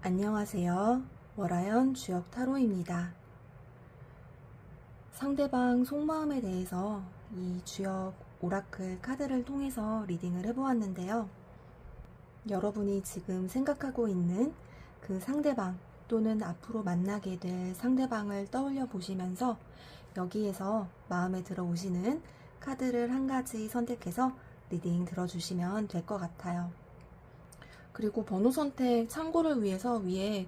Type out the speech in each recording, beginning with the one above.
안녕하세요. 월화연 주역 타로입니다. 상대방 속마음에 대해서 이 주역 오라클 카드를 통해서 리딩을 해보았는데요. 여러분이 지금 생각하고 있는 그 상대방 또는 앞으로 만나게 될 상대방을 떠올려 보시면서 여기에서 마음에 들어오시는 카드를 한 가지 선택해서 리딩 들어주시면 될 것 같아요. 그리고 번호 선택 참고를 위해서 위에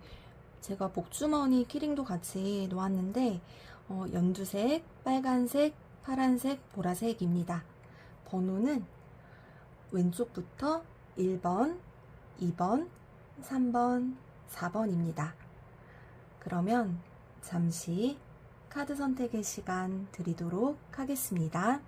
제가 복주머니 키링도 같이 놓았는데 연두색, 빨간색, 파란색, 보라색입니다. 번호는 왼쪽부터 1번, 2번, 3번, 4번입니다. 그러면 잠시 카드 선택의 시간 드리도록 하겠습니다.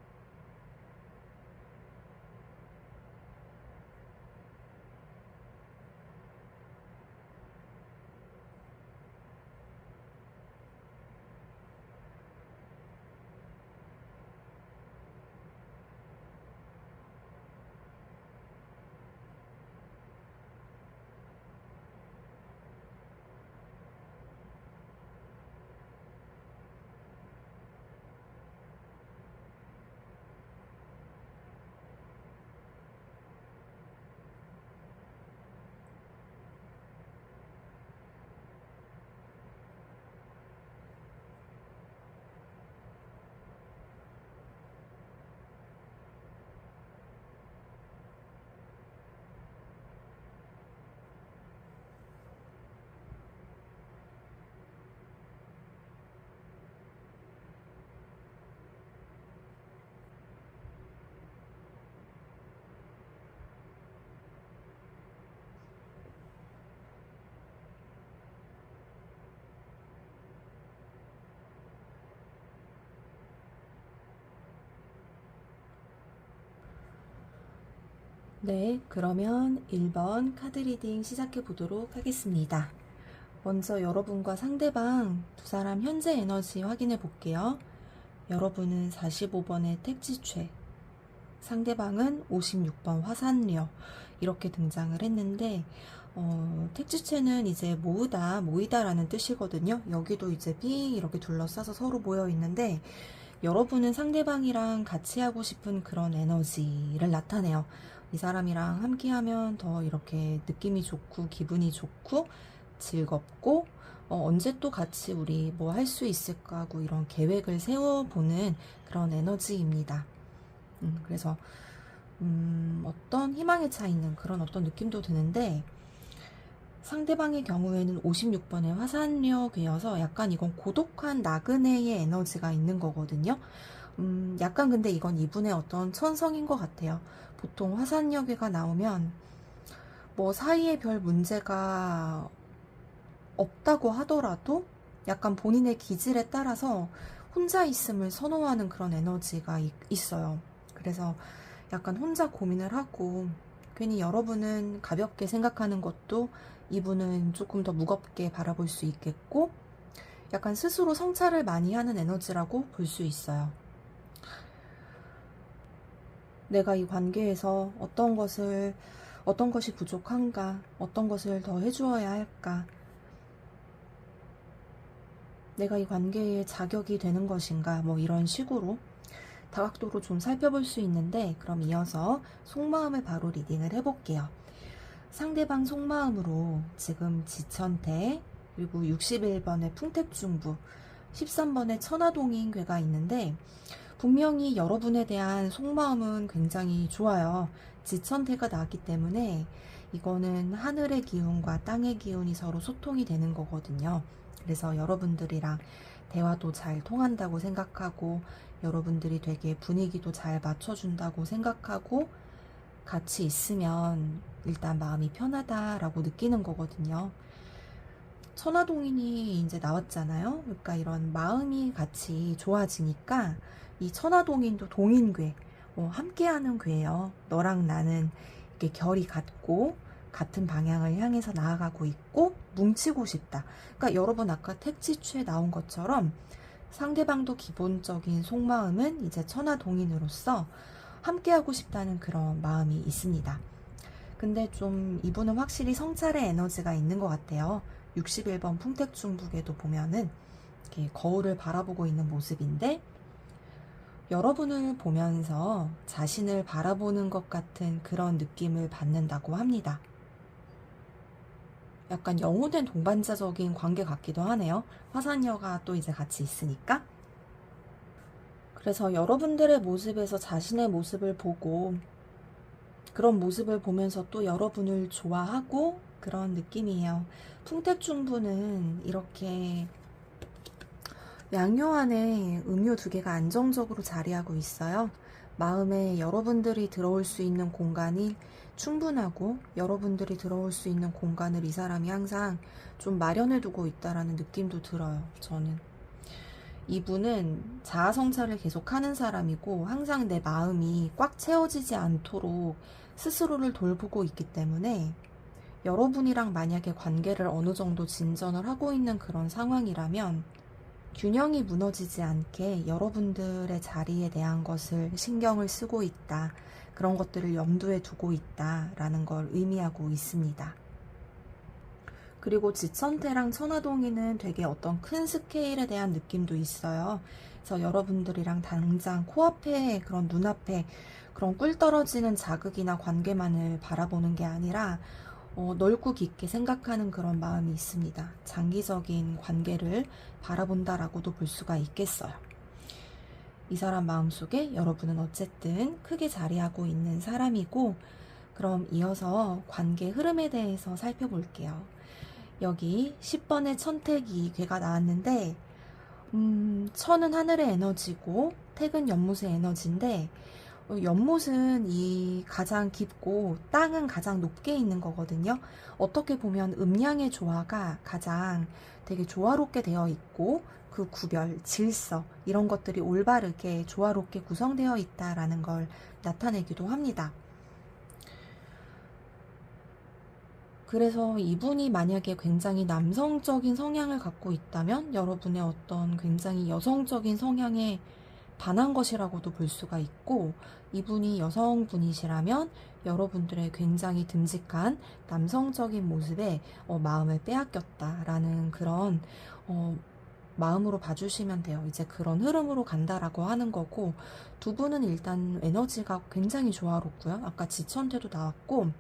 네, 그러면 1번 카드 리딩 시작해 보도록 하겠습니다. 먼저 여러분과 상대방 두 사람 현재 에너지 확인해 볼게요. 여러분은 45번의 택지최, 상대방은 56번 화산녀 이렇게 등장을 했는데 택지최는 이제 모으다, 모이다라는 뜻이거든요. 여기도 이제 삥 이렇게 둘러싸서 서로 모여 있는데 여러분은 상대방이랑 같이 하고 싶은 그런 에너지를 나타내요. 이 사람이랑 함께하면 더 이렇게 느낌이 좋고 기분이 좋고 즐겁고 언제 또 같이 우리 뭐 할 수 있을까 하고 이런 계획을 세워보는 그런 에너지입니다. 그래서 어떤 희망에 차 있는 그런 어떤 느낌도 드는데 상대방의 경우에는 56번의 화산력이어서 약간 이건 고독한 나그네의 에너지가 있는 거거든요. 약간 근데 이건 이분의 어떤 천성인 것 같아요. 보통 화산역에가 나오면 뭐 사이에 별 문제가 없다고 하더라도 약간 본인의 기질에 따라서 혼자 있음을 선호하는 그런 에너지가 있어요. 그래서 약간 혼자 고민을 하고 괜히 여러분은 가볍게 생각하는 것도 이분은 조금 더 무겁게 바라볼 수 있겠고 약간 스스로 성찰을 많이 하는 에너지라고 볼 수 있어요. 내가 이 관계에서 어떤 것이 부족한가, 어떤 것을 더 해주어야 할까, 내가 이 관계에 자격이 되는 것인가, 뭐 이런 식으로 다각도로 좀 살펴볼 수 있는데, 그럼 이어서 속마음을 바로 리딩을 해볼게요. 상대방 속마음으로 지금 지천태, 그리고 61번의 풍택중부, 13번의 천하동인괴가 있는데 분명히 여러분에 대한 속마음은 굉장히 좋아요. 지천태가 나왔기 때문에 이거는 하늘의 기운과 땅의 기운이 서로 소통이 되는 거거든요. 그래서 여러분들이랑 대화도 잘 통한다고 생각하고 여러분들이 되게 분위기도 잘 맞춰준다고 생각하고 같이 있으면 일단 마음이 편하다라고 느끼는 거거든요. 천하동인이 이제 나왔잖아요. 그러니까 이런 마음이 같이 좋아지니까 이 천하동인도 동인괴, 함께하는 괴예요. 너랑 나는 이렇게 결이 같고 같은 방향을 향해서 나아가고 있고 뭉치고 싶다. 그러니까 여러분 아까 택지추에 나온 것처럼 상대방도 기본적인 속마음은 이제 천하동인으로서 함께하고 싶다는 그런 마음이 있습니다. 근데 좀 이분은 확실히 성찰의 에너지가 있는 것 같아요. 61번 풍택중북에도 보면은 이렇게 거울을 바라보고 있는 모습인데, 여러분을 보면서 자신을 바라보는 것 같은 그런 느낌을 받는다고 합니다. 약간 영혼의 동반자적인 관계 같기도 하네요. 화산여가 또 이제 같이 있으니까. 그래서 여러분들의 모습에서 자신의 모습을 보고, 그런 모습을 보면서 또 여러분을 좋아하고 그런 느낌이에요. 풍택중부는 이렇게 양요 안에 음요 두 개가 안정적으로 자리하고 있어요. 마음에 여러분들이 들어올 수 있는 공간이 충분하고, 여러분들이 들어올 수 있는 공간을 이 사람이 항상 좀 마련해 두고 있다라는 느낌도 들어요. 저는 이분은 자아성찰을 계속하는 사람이고, 항상 내 마음이 꽉 채워지지 않도록 스스로를 돌보고 있기 때문에, 여러분이랑 만약에 관계를 어느 정도 진전을 하고 있는 그런 상황이라면 균형이 무너지지 않게 여러분들의 자리에 대한 것을 신경을 쓰고 있다, 그런 것들을 염두에 두고 있다라는 걸 의미하고 있습니다. 그리고 지천태랑 천화동이는 되게 어떤 큰 스케일에 대한 느낌도 있어요. 그래서 여러분들이랑 당장 코앞에, 그런 눈앞에 그런 꿀 떨어지는 자극이나 관계만을 바라보는 게 아니라 넓고 깊게 생각하는 그런 마음이 있습니다. 장기적인 관계를 바라본다라고도 볼 수가 있겠어요. 이 사람 마음속에 여러분은 어쨌든 크게 자리하고 있는 사람이고, 그럼 이어서 관계 흐름에 대해서 살펴볼게요. 여기 10번의 천택이 괴가 나왔는데, 천은 하늘의 에너지고 택은 연못의 에너지인데, 연못은 이 가장 깊고 땅은 가장 높게 있는 거거든요. 어떻게 보면 음양의 조화가 가장 되게 조화롭게 되어 있고, 그 구별, 질서 이런 것들이 올바르게 조화롭게 구성되어 있다라는 걸 나타내기도 합니다. 그래서 이분이 만약에 굉장히 남성적인 성향을 갖고 있다면 여러분의 어떤 굉장히 여성적인 성향에 반한 것이라고도 볼 수가 있고, 이분이 여성분이시라면 여러분들의 굉장히 듬직한 남성적인 모습에 마음을 빼앗겼다라는 그런 마음으로 봐주시면 돼요. 이제 그런 흐름으로 간다라고 하는 거고, 두 분은 일단 에너지가 굉장히 조화롭고요. 아까 지천태도 나왔고,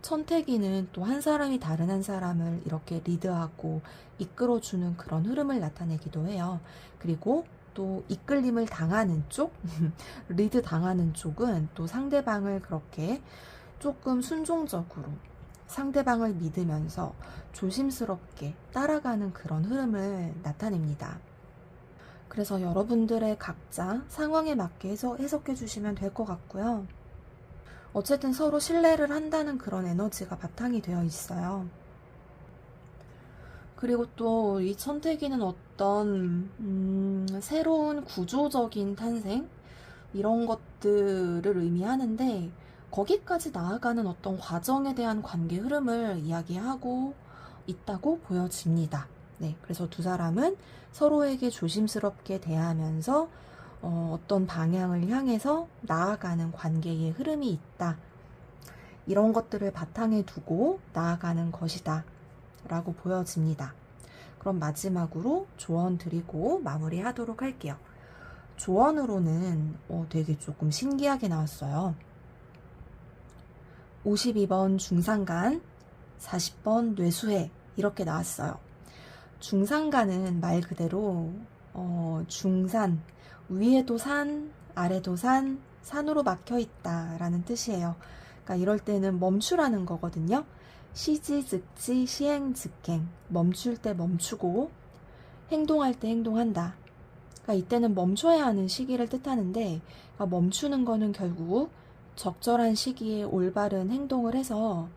천태기는 또 한 사람이 다른 한 사람을 이렇게 리드하고 이끌어주는 그런 흐름을 나타내기도 해요. 그리고 또 이끌림을 당하는 쪽, 리드 당하는 쪽은 또 상대방을 그렇게 조금 순종적으로 상대방을 믿으면서 조심스럽게 따라가는 그런 흐름을 나타냅니다. 그래서 여러분들의 각자 상황에 맞게 해석해 주시면 될 것 같고요. 어쨌든 서로 신뢰를 한다는 그런 에너지가 바탕이 되어 있어요. 그리고 또 이 천태기는 어떤 새로운 구조적인 탄생, 이런 것들을 의미하는데, 거기까지 나아가는 어떤 과정에 대한 관계 흐름을 이야기하고 있다고 보여집니다. 네, 그래서 두 사람은 서로에게 조심스럽게 대하면서 어떤 방향을 향해서 나아가는 관계의 흐름이 있다, 이런 것들을 바탕에 두고 나아가는 것이다 라고 보여집니다. 그럼 마지막으로 조언 드리고 마무리하도록 할게요. 조언으로는 되게 조금 신기하게 나왔어요. 52번 중산간, 40번 뇌수해, 이렇게 나왔어요. 중산간은 말 그대로 중산, 위에도 산, 아래도 산, 산으로 막혀 있다 라는 뜻이에요. 그러니까 이럴 때는 멈추라는 거거든요. 시지, 즉지, 시행, 즉행. 멈출 때 멈추고 행동할 때 행동한다. 그러니까 이때는 멈춰야 하는 시기를 뜻하는데, 그러니까 멈추는 거는 결국 적절한 시기에 올바른 행동을 해서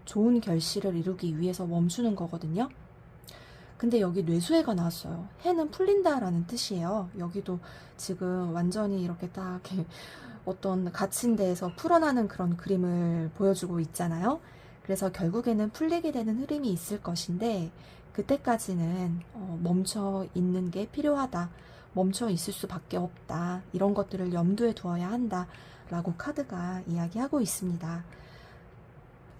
좋은 결실을 이루기 위해서 멈추는 거거든요. 근데 여기 뇌수해가 나왔어요. 해는 풀린다라는 뜻이에요. 여기도 지금 완전히 이렇게 딱 어떤 갇힌 데에서 풀어나는 그런 그림을 보여주고 있잖아요. 그래서 결국에는 풀리게 되는 흐름이 있을 것인데, 그때까지는 멈춰 있는 게 필요하다, 멈춰 있을 수밖에 없다, 이런 것들을 염두에 두어야 한다 라고 카드가 이야기하고 있습니다.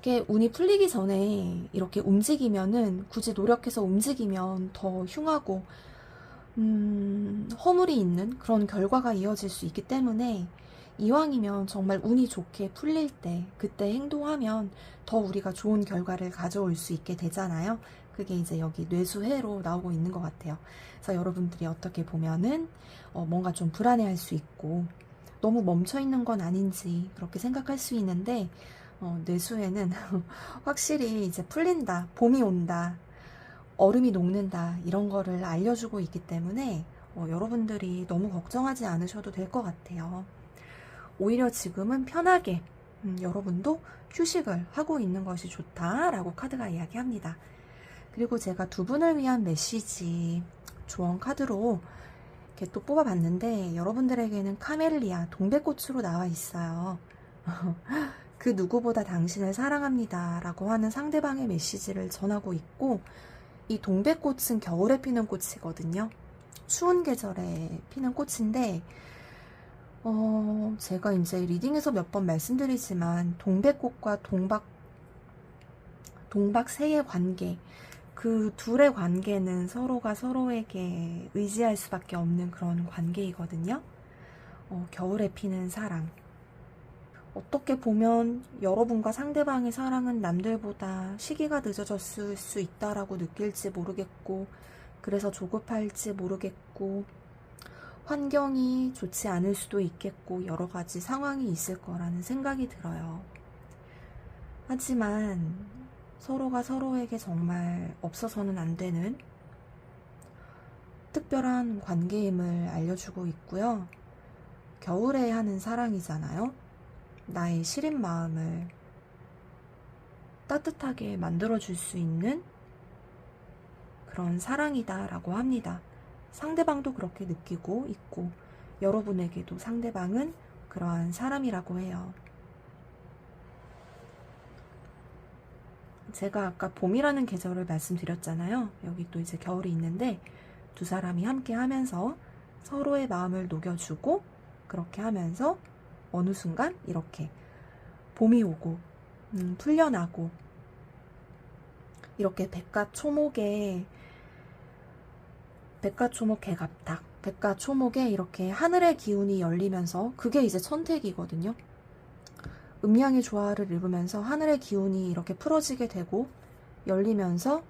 이렇게 운이 풀리기 전에 이렇게 움직이면은 굳이 노력해서 움직이면 더 흉하고 허물이 있는 그런 결과가 이어질 수 있기 때문에 이왕이면 정말 운이 좋게 풀릴 때 그때 행동하면 더 우리가 좋은 결과를 가져올 수 있게 되잖아요. 그게 이제 여기 뇌수해로 나오고 있는 것 같아요. 그래서 여러분들이 어떻게 보면은 뭔가 좀 불안해할 수 있고 너무 멈춰있는 건 아닌지 그렇게 생각할 수 있는데 뇌수해는 확실히 이제 풀린다, 봄이 온다, 얼음이 녹는다 이런 거를 알려주고 있기 때문에 여러분들이 너무 걱정하지 않으셔도 될 것 같아요. 오히려 지금은 편하게 여러분도 휴식을 하고 있는 것이 좋다라고 카드가 이야기합니다. 그리고 제가 두 분을 위한 메시지 조언 카드로 이렇게 또 뽑아봤는데 여러분들에게는 카멜리아, 동백꽃으로 나와 있어요. 그 누구보다 당신을 사랑합니다 라고 하는 상대방의 메시지를 전하고 있고, 이 동백꽃은 겨울에 피는 꽃이거든요. 추운 계절에 피는 꽃인데 제가 이제 리딩에서 몇 번 말씀드리지만 동백꽃과 동박새의 관계, 그 둘의 관계는 서로가 서로에게 의지할 수밖에 없는 그런 관계이거든요. 겨울에 피는 사랑. 어떻게 보면 여러분과 상대방의 사랑은 남들보다 시기가 늦어졌을 수 있다라고 느낄지 모르겠고, 그래서 조급할지 모르겠고, 환경이 좋지 않을 수도 있겠고, 여러 가지 상황이 있을 거라는 생각이 들어요. 하지만 서로가 서로에게 정말 없어서는 안 되는 특별한 관계임을 알려주고 있고요. 겨울에 하는 사랑이잖아요. 나의 시린 마음을 따뜻하게 만들어줄 수 있는 그런 사랑이다 라고 합니다. 상대방도 그렇게 느끼고 있고 여러분에게도 상대방은 그러한 사람이라고 해요. 제가 아까 봄이라는 계절을 말씀드렸잖아요. 여기 또 이제 겨울이 있는데 두 사람이 함께 하면서 서로의 마음을 녹여주고, 그렇게 하면서 어느 순간 이렇게 봄이 오고 풀려나고, 이렇게 백가초목에 개갑탁, 백가초목에 이렇게 하늘의 기운이 열리면서, 그게 이제 천택이거든요. 음양의 조화를 이루면서 하늘의 기운이 이렇게 풀어지게 되고 열리면서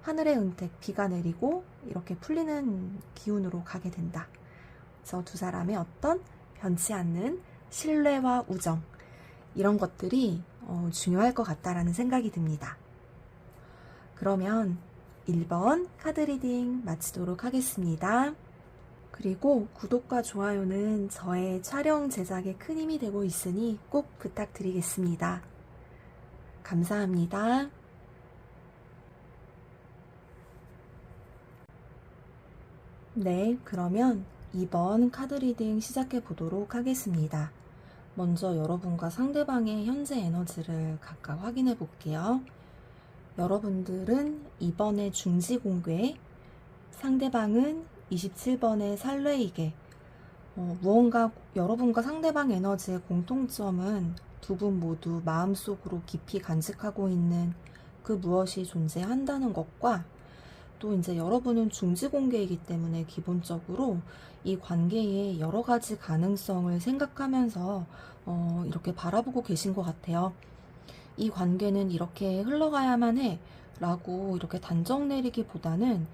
하늘의 은택, 비가 내리고 이렇게 풀리는 기운으로 가게 된다. 그래서 두 사람의 어떤 변치 않는 신뢰와 우정, 이런 것들이 중요할 것 같다라는 생각이 듭니다. 그러면 1번 카드 리딩 마치도록 하겠습니다. 그리고 구독과 좋아요는 저의 촬영 제작에 큰 힘이 되고 있으니 꼭 부탁드리겠습니다. 감사합니다. 네, 그러면 2번 카드 리딩 시작해 보도록 하겠습니다. 먼저 여러분과 상대방의 현재 에너지를 각각 확인해 볼게요. 여러분들은 2번의 중지공개, 상대방은 27번의 살레이게. 무언가 여러분과 상대방 에너지의 공통점은 두 분 모두 마음속으로 깊이 간직하고 있는 그 무엇이 존재한다는 것과, 또 이제 여러분은 중지공개이기 때문에 기본적으로 이 관계의 여러 가지 가능성을 생각하면서 이렇게 바라보고 계신 것 같아요. 이 관계는 이렇게 흘러가야만 해 라고 이렇게 단정 내리기보다는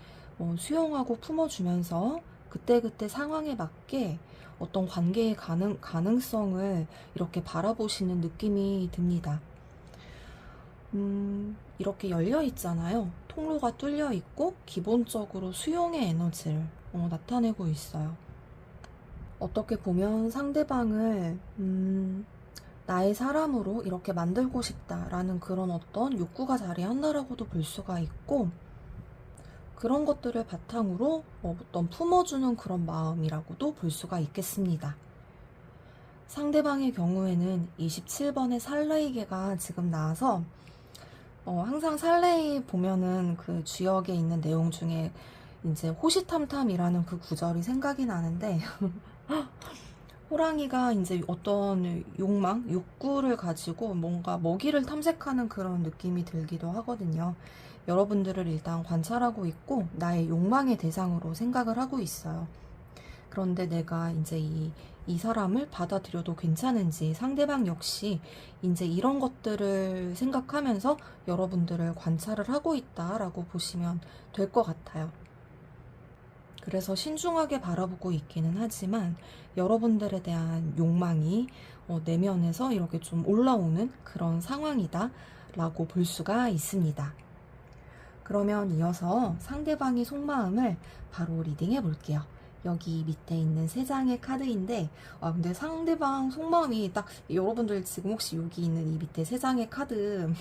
수용하고 품어주면서 그때그때 상황에 맞게 어떤 관계의 가능성을 이렇게 바라보시는 느낌이 듭니다. 이렇게 열려 있잖아요. 통로가 뚫려 있고 기본적으로 수용의 에너지를 나타내고 있어요. 어떻게 보면 상대방을 나의 사람으로 이렇게 만들고 싶다라는 그런 어떤 욕구가 자리한다라고도 볼 수가 있고, 그런 것들을 바탕으로 어떤 품어주는 그런 마음이라고도 볼 수가 있겠습니다. 상대방의 경우에는 27번의 살레이게가 지금 나와서 항상 살레이 보면은 그 주역에 있는 내용 중에 이제 호시탐탐이라는 그 구절이 생각이 나는데 호랑이가 이제 어떤 욕망, 욕구를 가지고 뭔가 먹이를 탐색하는 그런 느낌이 들기도 하거든요. 여러분들을 일단 관찰하고 있고 나의 욕망의 대상으로 생각을 하고 있어요. 그런데 내가 이제 이 사람을 받아들여도 괜찮은지 상대방 역시 이제 이런 것들을 생각하면서 여러분들을 관찰을 하고 있다라고 보시면 될 것 같아요. 그래서 신중하게 바라보고 있기는 하지만 여러분들에 대한 욕망이 내면에서 이렇게 좀 올라오는 그런 상황이다 라고 볼 수가 있습니다. 그러면 이어서 상대방의 속마음을 바로 리딩해 볼게요. 여기 밑에 있는 3장의 카드인데 근데 상대방 속마음이 딱 여러분들 지금 혹시 여기 있는 이 밑에 3장의 카드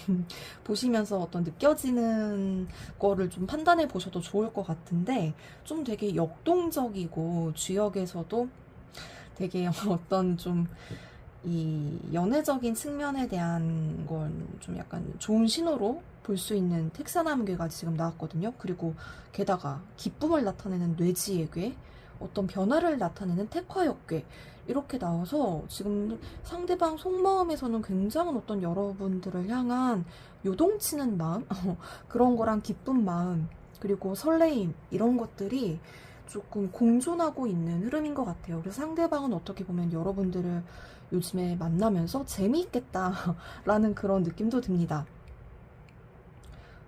보시면서 어떤 느껴지는 거를 좀 판단해 보셔도 좋을 것 같은데 좀 되게 역동적이고 주역에서도 되게 어떤 좀 이 연애적인 측면에 대한 건 좀 약간 좋은 신호로 볼 수 있는 택사나무괴가 지금 나왔거든요. 그리고 게다가 기쁨을 나타내는 뇌지의 괴, 어떤 변화를 나타내는 택화역괴 이렇게 나와서 지금 상대방 속마음에서는 굉장한 어떤 여러분들을 향한 요동치는 마음 그런 거랑 기쁜 마음 그리고 설레임 이런 것들이 조금 공존하고 있는 흐름인 것 같아요. 그래서 상대방은 어떻게 보면 여러분들을 요즘에 만나면서 재미있겠다라는 그런 느낌도 듭니다.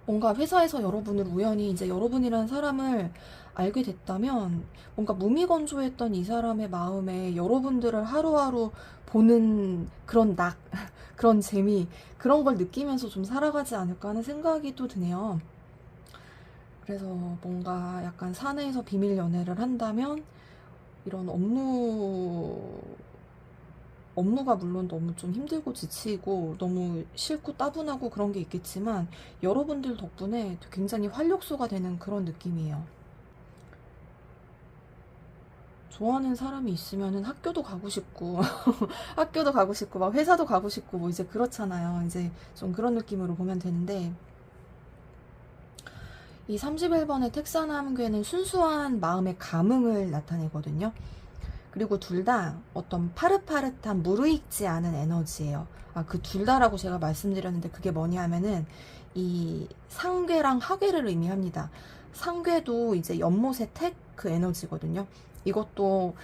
뭔가 회사에서 여러분을 우연히 이제 여러분이라는 사람을 알게 됐다면 뭔가 무미건조했던 이 사람의 마음에 여러분들을 하루하루 보는 그런 그런 재미, 그런 걸 느끼면서 좀 살아가지 않을까 하는 생각이 또 드네요. 그래서 뭔가 약간 사내에서 비밀 연애를 한다면 이런 업무가 물론 너무 좀 힘들고 지치고 너무 싫고 따분하고 그런 게 있겠지만 여러분들 덕분에 굉장히 활력소가 되는 그런 느낌이에요. 좋아하는 사람이 있으면은 학교도 가고 싶고 학교도 가고 싶고 막 회사도 가고 싶고 뭐 이제 그렇잖아요. 이제 좀 그런 느낌으로 보면 되는데 이 31번의 택사나무괴는 순수한 마음의 감흥을 나타내거든요. 그리고 둘 다 어떤 파릇파릇한 무르익지 않은 에너지예요. 그 둘 다라고 제가 말씀드렸는데 그게 뭐냐 하면은 이 상괴랑 하괴를 의미합니다. 상괴도 이제 연못의 택 그 에너지거든요. 이것도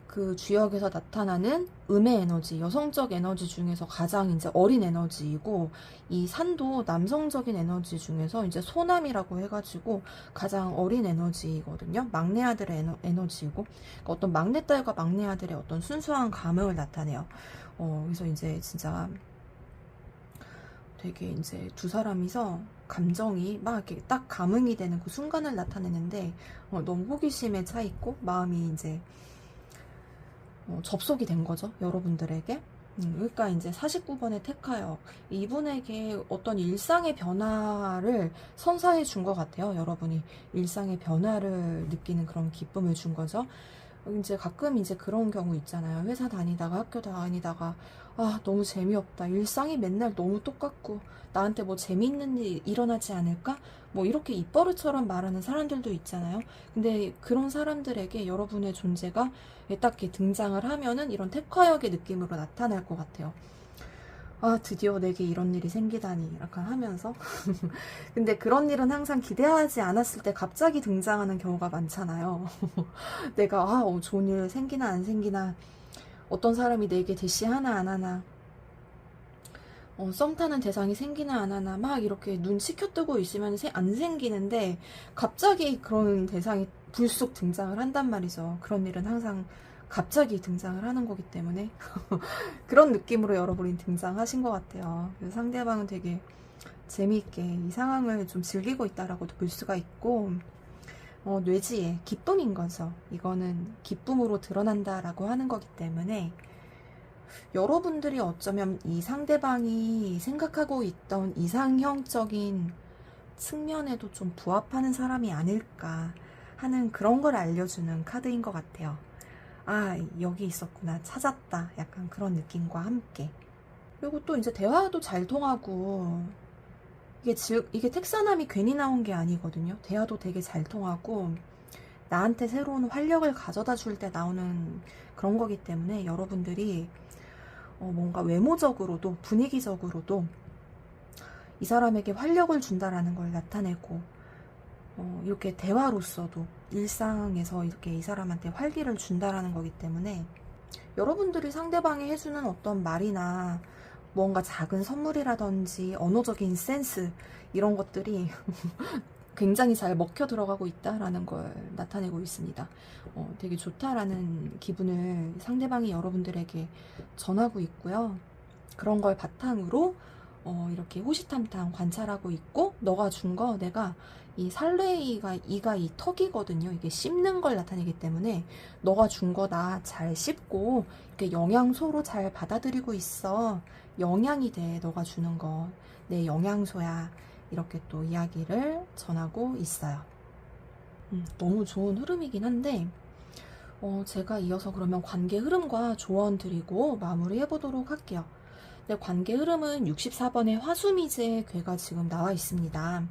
그 주역에서 나타나는 음의 에너지, 여성적 에너지 중에서 가장 이제 어린 에너지이고, 이 산도 남성적인 에너지 중에서 이제 소남이라고 해가지고 가장 어린 에너지거든요. 막내 아들의 에너지이고, 그러니까 어떤 막내딸과 막내 아들의 어떤 순수한 감흥을 나타내요. 그래서 이제 진짜 되게 이제 두 사람이서 감정이 막 이렇게 딱 감흥이 되는 그 순간을 나타내는데, 너무 호기심에 차 있고 마음이 이제 접속이 된 거죠, 여러분들에게. 그러니까 이제 49번의 테카역, 이분에게 어떤 일상의 변화를 선사해 준 것 같아요. 여러분이 일상의 변화를 느끼는 그런 기쁨을 준 거죠. 이제 가끔 이제 그런 경우 있잖아요. 회사 다니다가 학교 다니다가 너무 재미없다, 일상이 맨날 너무 똑같고 나한테 뭐 재미있는 일 일어나지 않을까, 뭐 이렇게 입버릇처럼 말하는 사람들도 있잖아요. 근데 그런 사람들에게 여러분의 존재가 딱 이렇게 등장을 하면은 이런 택화역의 느낌으로 나타날 것 같아요. 드디어 내게 이런 일이 생기다니 약간 하면서 근데 그런 일은 항상 기대하지 않았을 때 갑자기 등장하는 경우가 많잖아요. 내가 좋은 일 생기나 안 생기나, 어떤 사람이 내게 대시하나 안 하나, 썸 타는 대상이 생기나 안 하나 막 이렇게 눈 치켜뜨고 있으면 안 생기는데 갑자기 그런 대상이 불쑥 등장을 한단 말이죠. 그런 일은 항상 갑자기 등장을 하는 거기 때문에 그런 느낌으로 여러분이 등장하신 것 같아요. 상대방은 되게 재미있게 이 상황을 좀 즐기고 있다라고도 볼 수가 있고, 뇌지의 기쁨인 거죠. 이거는 기쁨으로 드러난다라고 하는 거기 때문에 여러분들이 어쩌면 이 상대방이 생각하고 있던 이상형적인 측면에도 좀 부합하는 사람이 아닐까 하는 그런 걸 알려주는 카드인 것 같아요. 여기 있었구나, 찾았다, 약간 그런 느낌과 함께. 그리고 또 이제 대화도 잘 통하고, 이게 택사남이 괜히 나온 게 아니거든요. 대화도 되게 잘 통하고, 나한테 새로운 활력을 가져다 줄 때 나오는 그런 거기 때문에 여러분들이 뭔가 외모적으로도 분위기적으로도 이 사람에게 활력을 준다라는 걸 나타내고 이렇게 대화로서도 일상에서 이렇게 이 사람한테 활기를 준다라는 거기 때문에 여러분들이 상대방이 해주는 어떤 말이나 뭔가 작은 선물이라든지 언어적인 센스 이런 것들이 굉장히 잘 먹혀 들어가고 있다라는 걸 나타내고 있습니다. 되게 좋다라는 기분을 상대방이 여러분들에게 전하고 있고요. 그런 걸 바탕으로 이렇게 호시탐탐 관찰하고 있고, 너가 준 거 내가 이 살레이가 이가 이 턱이거든요. 이게 씹는 걸 나타내기 때문에 너가 준 거 나 잘 씹고 이렇게 영양소로 잘 받아들이고 있어. 영양이 돼. 너가 주는 거 내 영양소야. 이렇게 또 이야기를 전하고 있어요. 너무 좋은 흐름이긴 한데 제가 이어서 그러면 관계 흐름과 조언 드리고 마무리 해보도록 할게요. 네, 관계 흐름은 64번의 화수미제의 괴가 지금 나와 있습니다.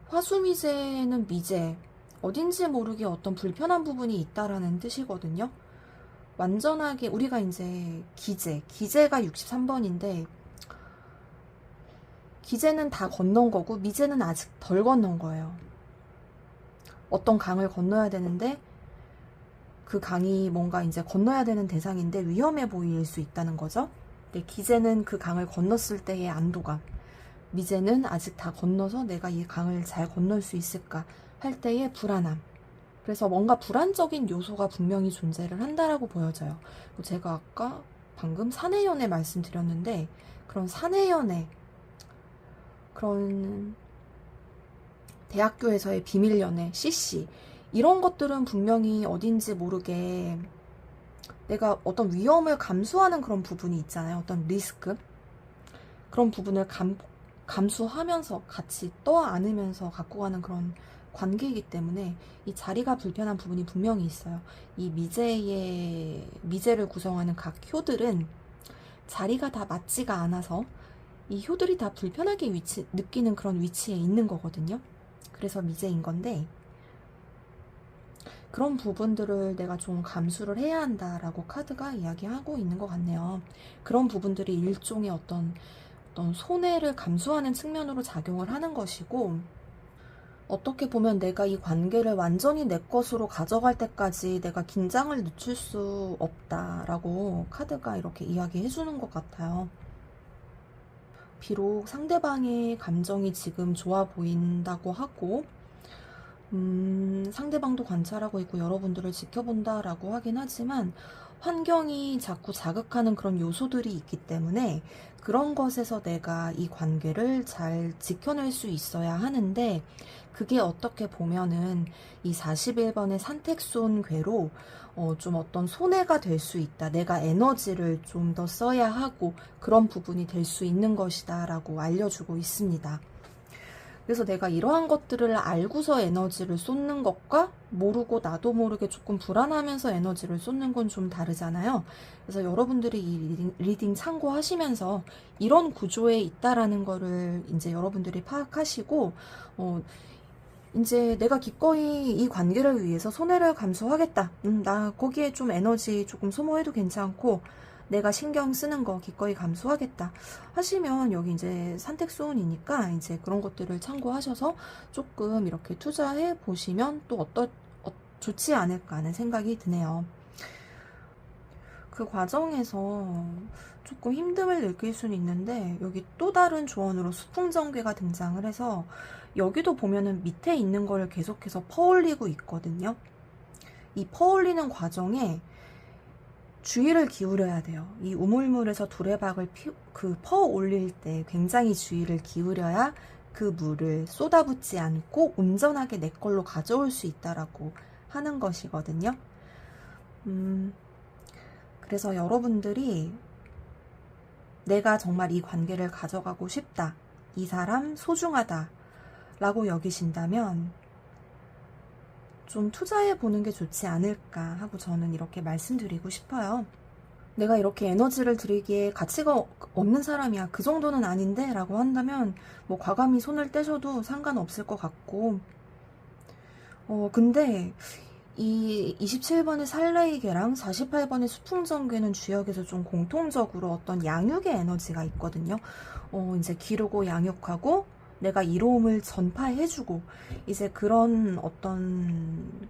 화수미제는 미제, 어딘지 모르게 어떤 불편한 부분이 있다라는 뜻이거든요. 완전하게 우리가 이제 기제가 63번인데 기제는 다 건넌 거고 미제는 아직 덜 건넌 거예요. 어떤 강을 건너야 되는데 그 강이 뭔가 이제 건너야 되는 대상인데 위험해 보일 수 있다는 거죠. 근데 기제는 그 강을 건넜을 때의 안도감, 미제는 아직 다 건너서 내가 이 강을 잘 건널 수 있을까 할 때의 불안함. 그래서 뭔가 불안적인 요소가 분명히 존재를 한다라고 보여져요. 제가 아까 방금 사내연애 말씀드렸는데 그런 사내연애, 그런 대학교에서의 비밀연애, CC 이런 것들은 분명히 어딘지 모르게 내가 어떤 위험을 감수하는 그런 부분이 있잖아요. 어떤 리스크 그런 부분을 감수하면서 같이 떠안으면서 갖고 가는 그런 관계이기 때문에 이 자리가 불편한 부분이 분명히 있어요. 이 미제를 구성하는 각 효들은 자리가 다 맞지가 않아서 이 효들이 다 불편하게 느끼는 그런 위치에 있는 거거든요. 그래서 미제인 건데 그런 부분들을 내가 좀 감수를 해야 한다라고 카드가 이야기하고 있는 것 같네요. 그런 부분들이 일종의 어떤 손해를 감수하는 측면으로 작용을 하는 것이고, 어떻게 보면 내가 이 관계를 완전히 내 것으로 가져갈 때까지 내가 긴장을 늦출 수 없다라고 카드가 이렇게 이야기해 주는 것 같아요. 비록 상대방의 감정이 지금 좋아 보인다고 하고 상대방도 관찰하고 있고 여러분들을 지켜본다라고 하긴 하지만 환경이 자꾸 자극하는 그런 요소들이 있기 때문에 그런 것에서 내가 이 관계를 잘 지켜낼 수 있어야 하는데, 그게 어떻게 보면은 이 41번의 산택손 괴로 좀 어떤 손해가 될 수 있다. 내가 에너지를 좀 더 써야 하고 그런 부분이 될 수 있는 것이다 라고 알려주고 있습니다. 그래서 내가 이러한 것들을 알고서 에너지를 쏟는 것과 모르고 나도 모르게 조금 불안하면서 에너지를 쏟는 건 좀 다르잖아요. 그래서 여러분들이 이 리딩 참고하시면서 이런 구조에 있다라는 거를 이제 여러분들이 파악하시고 이제 내가 기꺼이 이 관계를 위해서 손해를 감수하겠다. 나 거기에 좀 에너지 조금 소모해도 괜찮고 내가 신경 쓰는 거 기꺼이 감수하겠다 하시면 여기 이제 산택소원이니까 이제 그런 것들을 참고하셔서 조금 이렇게 투자해 보시면 또 좋지 않을까 하는 생각이 드네요. 그 과정에서 조금 힘듦을 느낄 수는 있는데 여기 또 다른 조언으로 수풍정괴가 등장을 해서 여기도 보면은 밑에 있는 거를 계속해서 퍼올리고 있거든요. 이 퍼올리는 과정에 주의를 기울여야 돼요. 이 우물물에서 두레박을 퍼올릴 때 굉장히 주의를 기울여야 그 물을 쏟아붓지 않고 온전하게 내 걸로 가져올 수 있다라고 하는 것이거든요. 그래서 여러분들이 내가 정말 이 관계를 가져가고 싶다, 이 사람 소중하다 라고 여기신다면 좀 투자해 보는 게 좋지 않을까 하고 저는 이렇게 말씀드리고 싶어요. 내가 이렇게 에너지를 들이기에 가치가 없는 사람이야, 그 정도는 아닌데 라고 한다면 뭐 과감히 손을 떼셔도 상관없을 것 같고, 근데 이 27번의 살레이계랑 48번의 수풍정계는 주역에서 좀 공통적으로 어떤 양육의 에너지가 있거든요. 이제 기르고 양육하고 내가 이로움을 전파해주고 이제 그런 어떤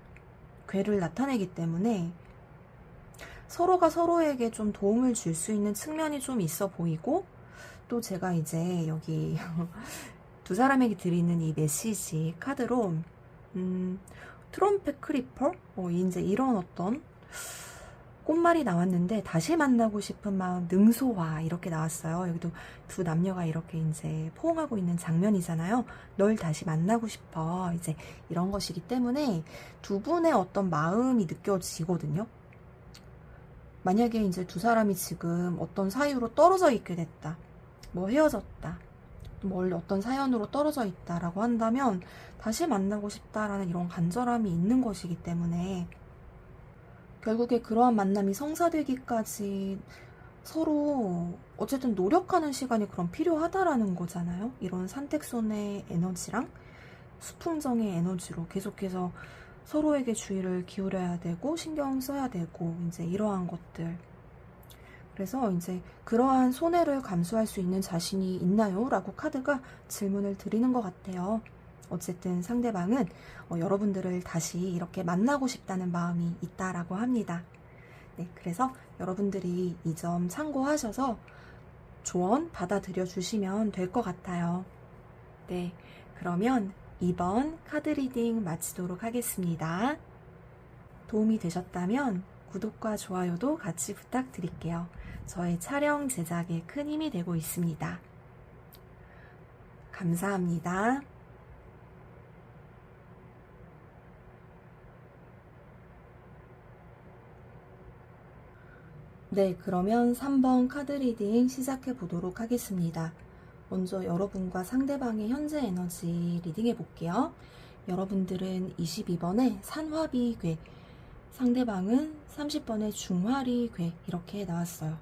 괴를 나타내기 때문에 서로가 서로에게 좀 도움을 줄 수 있는 측면이 좀 있어 보이고, 또 제가 이제 여기 두 사람에게 드리는 이 메시지 카드로 트럼펫 크리퍼? 이제 이런 어떤 꽃말이 나왔는데, 다시 만나고 싶은 마음, 능소화, 이렇게 나왔어요. 여기도 두 남녀가 이렇게 이제 포옹하고 있는 장면이잖아요. 널 다시 만나고 싶어. 이제 이런 것이기 때문에 두 분의 어떤 마음이 느껴지거든요. 만약에 이제 두 사람이 지금 어떤 사유로 떨어져 있게 됐다, 뭐 헤어졌다, 뭐 어떤 사연으로 떨어져 있다라고 한다면 다시 만나고 싶다라는 이런 간절함이 있는 것이기 때문에 결국에 그러한 만남이 성사되기까지 서로 어쨌든 노력하는 시간이 그럼 필요하다라는 거잖아요. 이런 산택손의 에너지랑 수풍정의 에너지로 계속해서 서로에게 주의를 기울여야 되고 신경 써야 되고 이제 이러한 것들. 그래서 이제 그러한 손해를 감수할 수 있는 자신이 있나요? 라고 카드가 질문을 드리는 것 같아요. 어쨌든 상대방은 여러분들을 다시 이렇게 만나고 싶다는 마음이 있다라고 합니다. 네, 그래서 여러분들이 이 점 참고하셔서 조언 받아들여 주시면 될 것 같아요. 네, 그러면 2번 카드 리딩 마치도록 하겠습니다. 도움이 되셨다면 구독과 좋아요도 같이 부탁드릴게요. 저의 촬영 제작에 큰 힘이 되고 있습니다. 감사합니다. 네, 그러면 3번 카드 리딩 시작해 보도록 하겠습니다. 먼저 여러분과 상대방의 현재 에너지 리딩해 볼게요. 여러분들은 22번의 산화비괴, 상대방은 30번의 중화리괴 이렇게 나왔어요.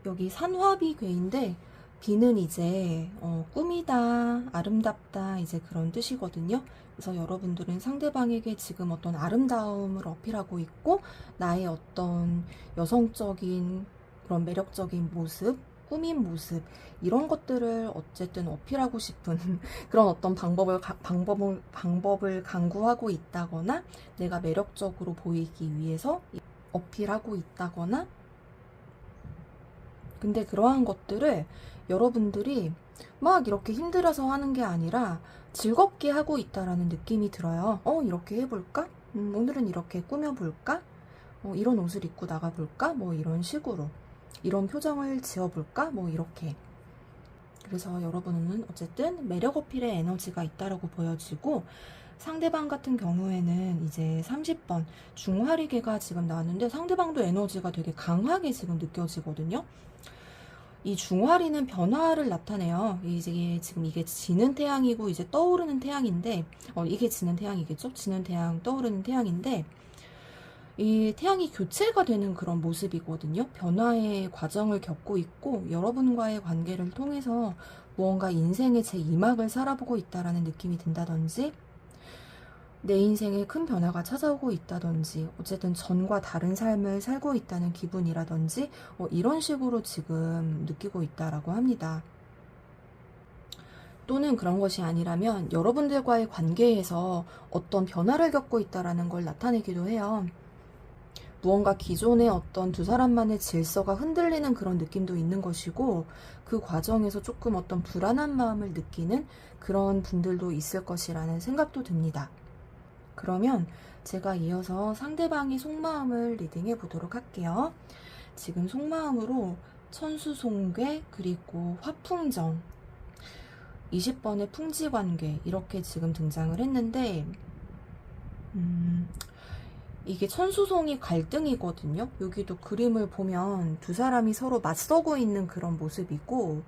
여기 산화비괴인데 비는 이제 꿈이다, 아름답다 이제 그런 뜻이거든요. 그래서 여러분들은 상대방에게 지금 어떤 아름다움을 어필하고 있고 나의 어떤 여성적인 그런 매력적인 모습, 꾸민 모습 이런 것들을 어쨌든 어필하고 싶은 그런 어떤 방법을 강구하고 있다거나 내가 매력적으로 보이기 위해서 어필하고 있다거나, 근데 그러한 것들을 여러분들이 막 이렇게 힘들어서 하는 게 아니라 즐겁게 하고 있다라는 느낌이 들어요. 이렇게 해볼까? 오늘은 이렇게 꾸며볼까? 이런 옷을 입고 나가볼까? 뭐 이런 식으로 이런 표정을 지어볼까? 뭐 이렇게. 그래서 여러분은 어쨌든 매력 어필의 에너지가 있다라고 보여지고, 상대방 같은 경우에는 이제 30번 중화리개가 지금 나왔는데 상대방도 에너지가 되게 강하게 지금 느껴지거든요. 이 중화리는 변화를 나타내요. 이게 지금 이게 지는 태양이고 이제 떠오르는 태양인데, 이게 지는 태양이겠죠? 지는 태양, 떠오르는 태양인데, 이 태양이 교체가 되는 그런 모습이거든요. 변화의 과정을 겪고 있고 여러분과의 관계를 통해서 무언가 인생의 제2막을 살아보고 있다라는 느낌이 든다든지, 내 인생에 큰 변화가 찾아오고 있다든지, 어쨌든 전과 다른 삶을 살고 있다는 기분이라든지 이런 식으로 지금 느끼고 있다라고 합니다. 또는 그런 것이 아니라면 여러분들과의 관계에서 어떤 변화를 겪고 있다라는 걸 나타내기도 해요. 무언가 기존의 어떤 두 사람만의 질서가 흔들리는 그런 느낌도 있는 것이고, 그 과정에서 조금 어떤 불안한 마음을 느끼는 그런 분들도 있을 것이라는 생각도 듭니다. 그러면 제가 이어서 상대방의 속마음을 리딩해 보도록 할게요. 지금 속마음으로 천수송괴, 그리고 화풍정, 20번의 풍지관계 이렇게 지금 등장을 했는데, 이게 천수송이 갈등이거든요. 여기도 그림을 보면 두 사람이 서로 맞서고 있는 그런 모습이고,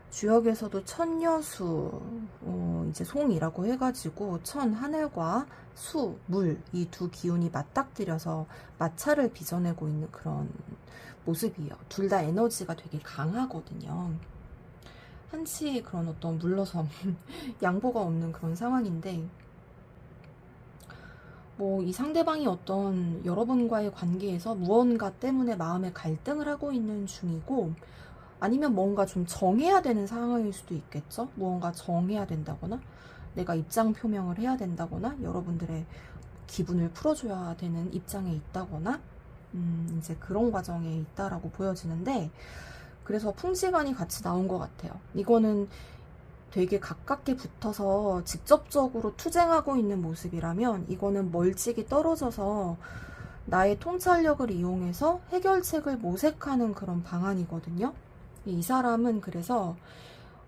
주역에서도 천여수, 이제 송이라고 해가지고 천, 하늘과 수, 물, 이 두 기운이 맞닥뜨려서 마찰을 빚어내고 있는 그런 모습이에요. 둘 다 에너지가 되게 강하거든요. 한치의 그런 어떤 물러섬, 양보가 없는 그런 상황인데, 뭐 이 상대방이 어떤 여러분과의 관계에서 무언가 때문에 마음의 갈등을 하고 있는 중이고, 아니면 뭔가 좀 정해야 되는 상황일 수도 있겠죠. 무언가 정해야 된다거나 내가 입장 표명을 해야 된다거나 여러분들의 기분을 풀어줘야 되는 입장에 있다거나 이제 그런 과정에 있다라고 보여지는데, 그래서 풍지간이 같이 나온 것 같아요. 이거는 되게 가깝게 붙어서 직접적으로 투쟁하고 있는 모습이라면, 이거는 멀찍이 떨어져서 나의 통찰력을 이용해서 해결책을 모색하는 그런 방안이거든요. 이 사람은 그래서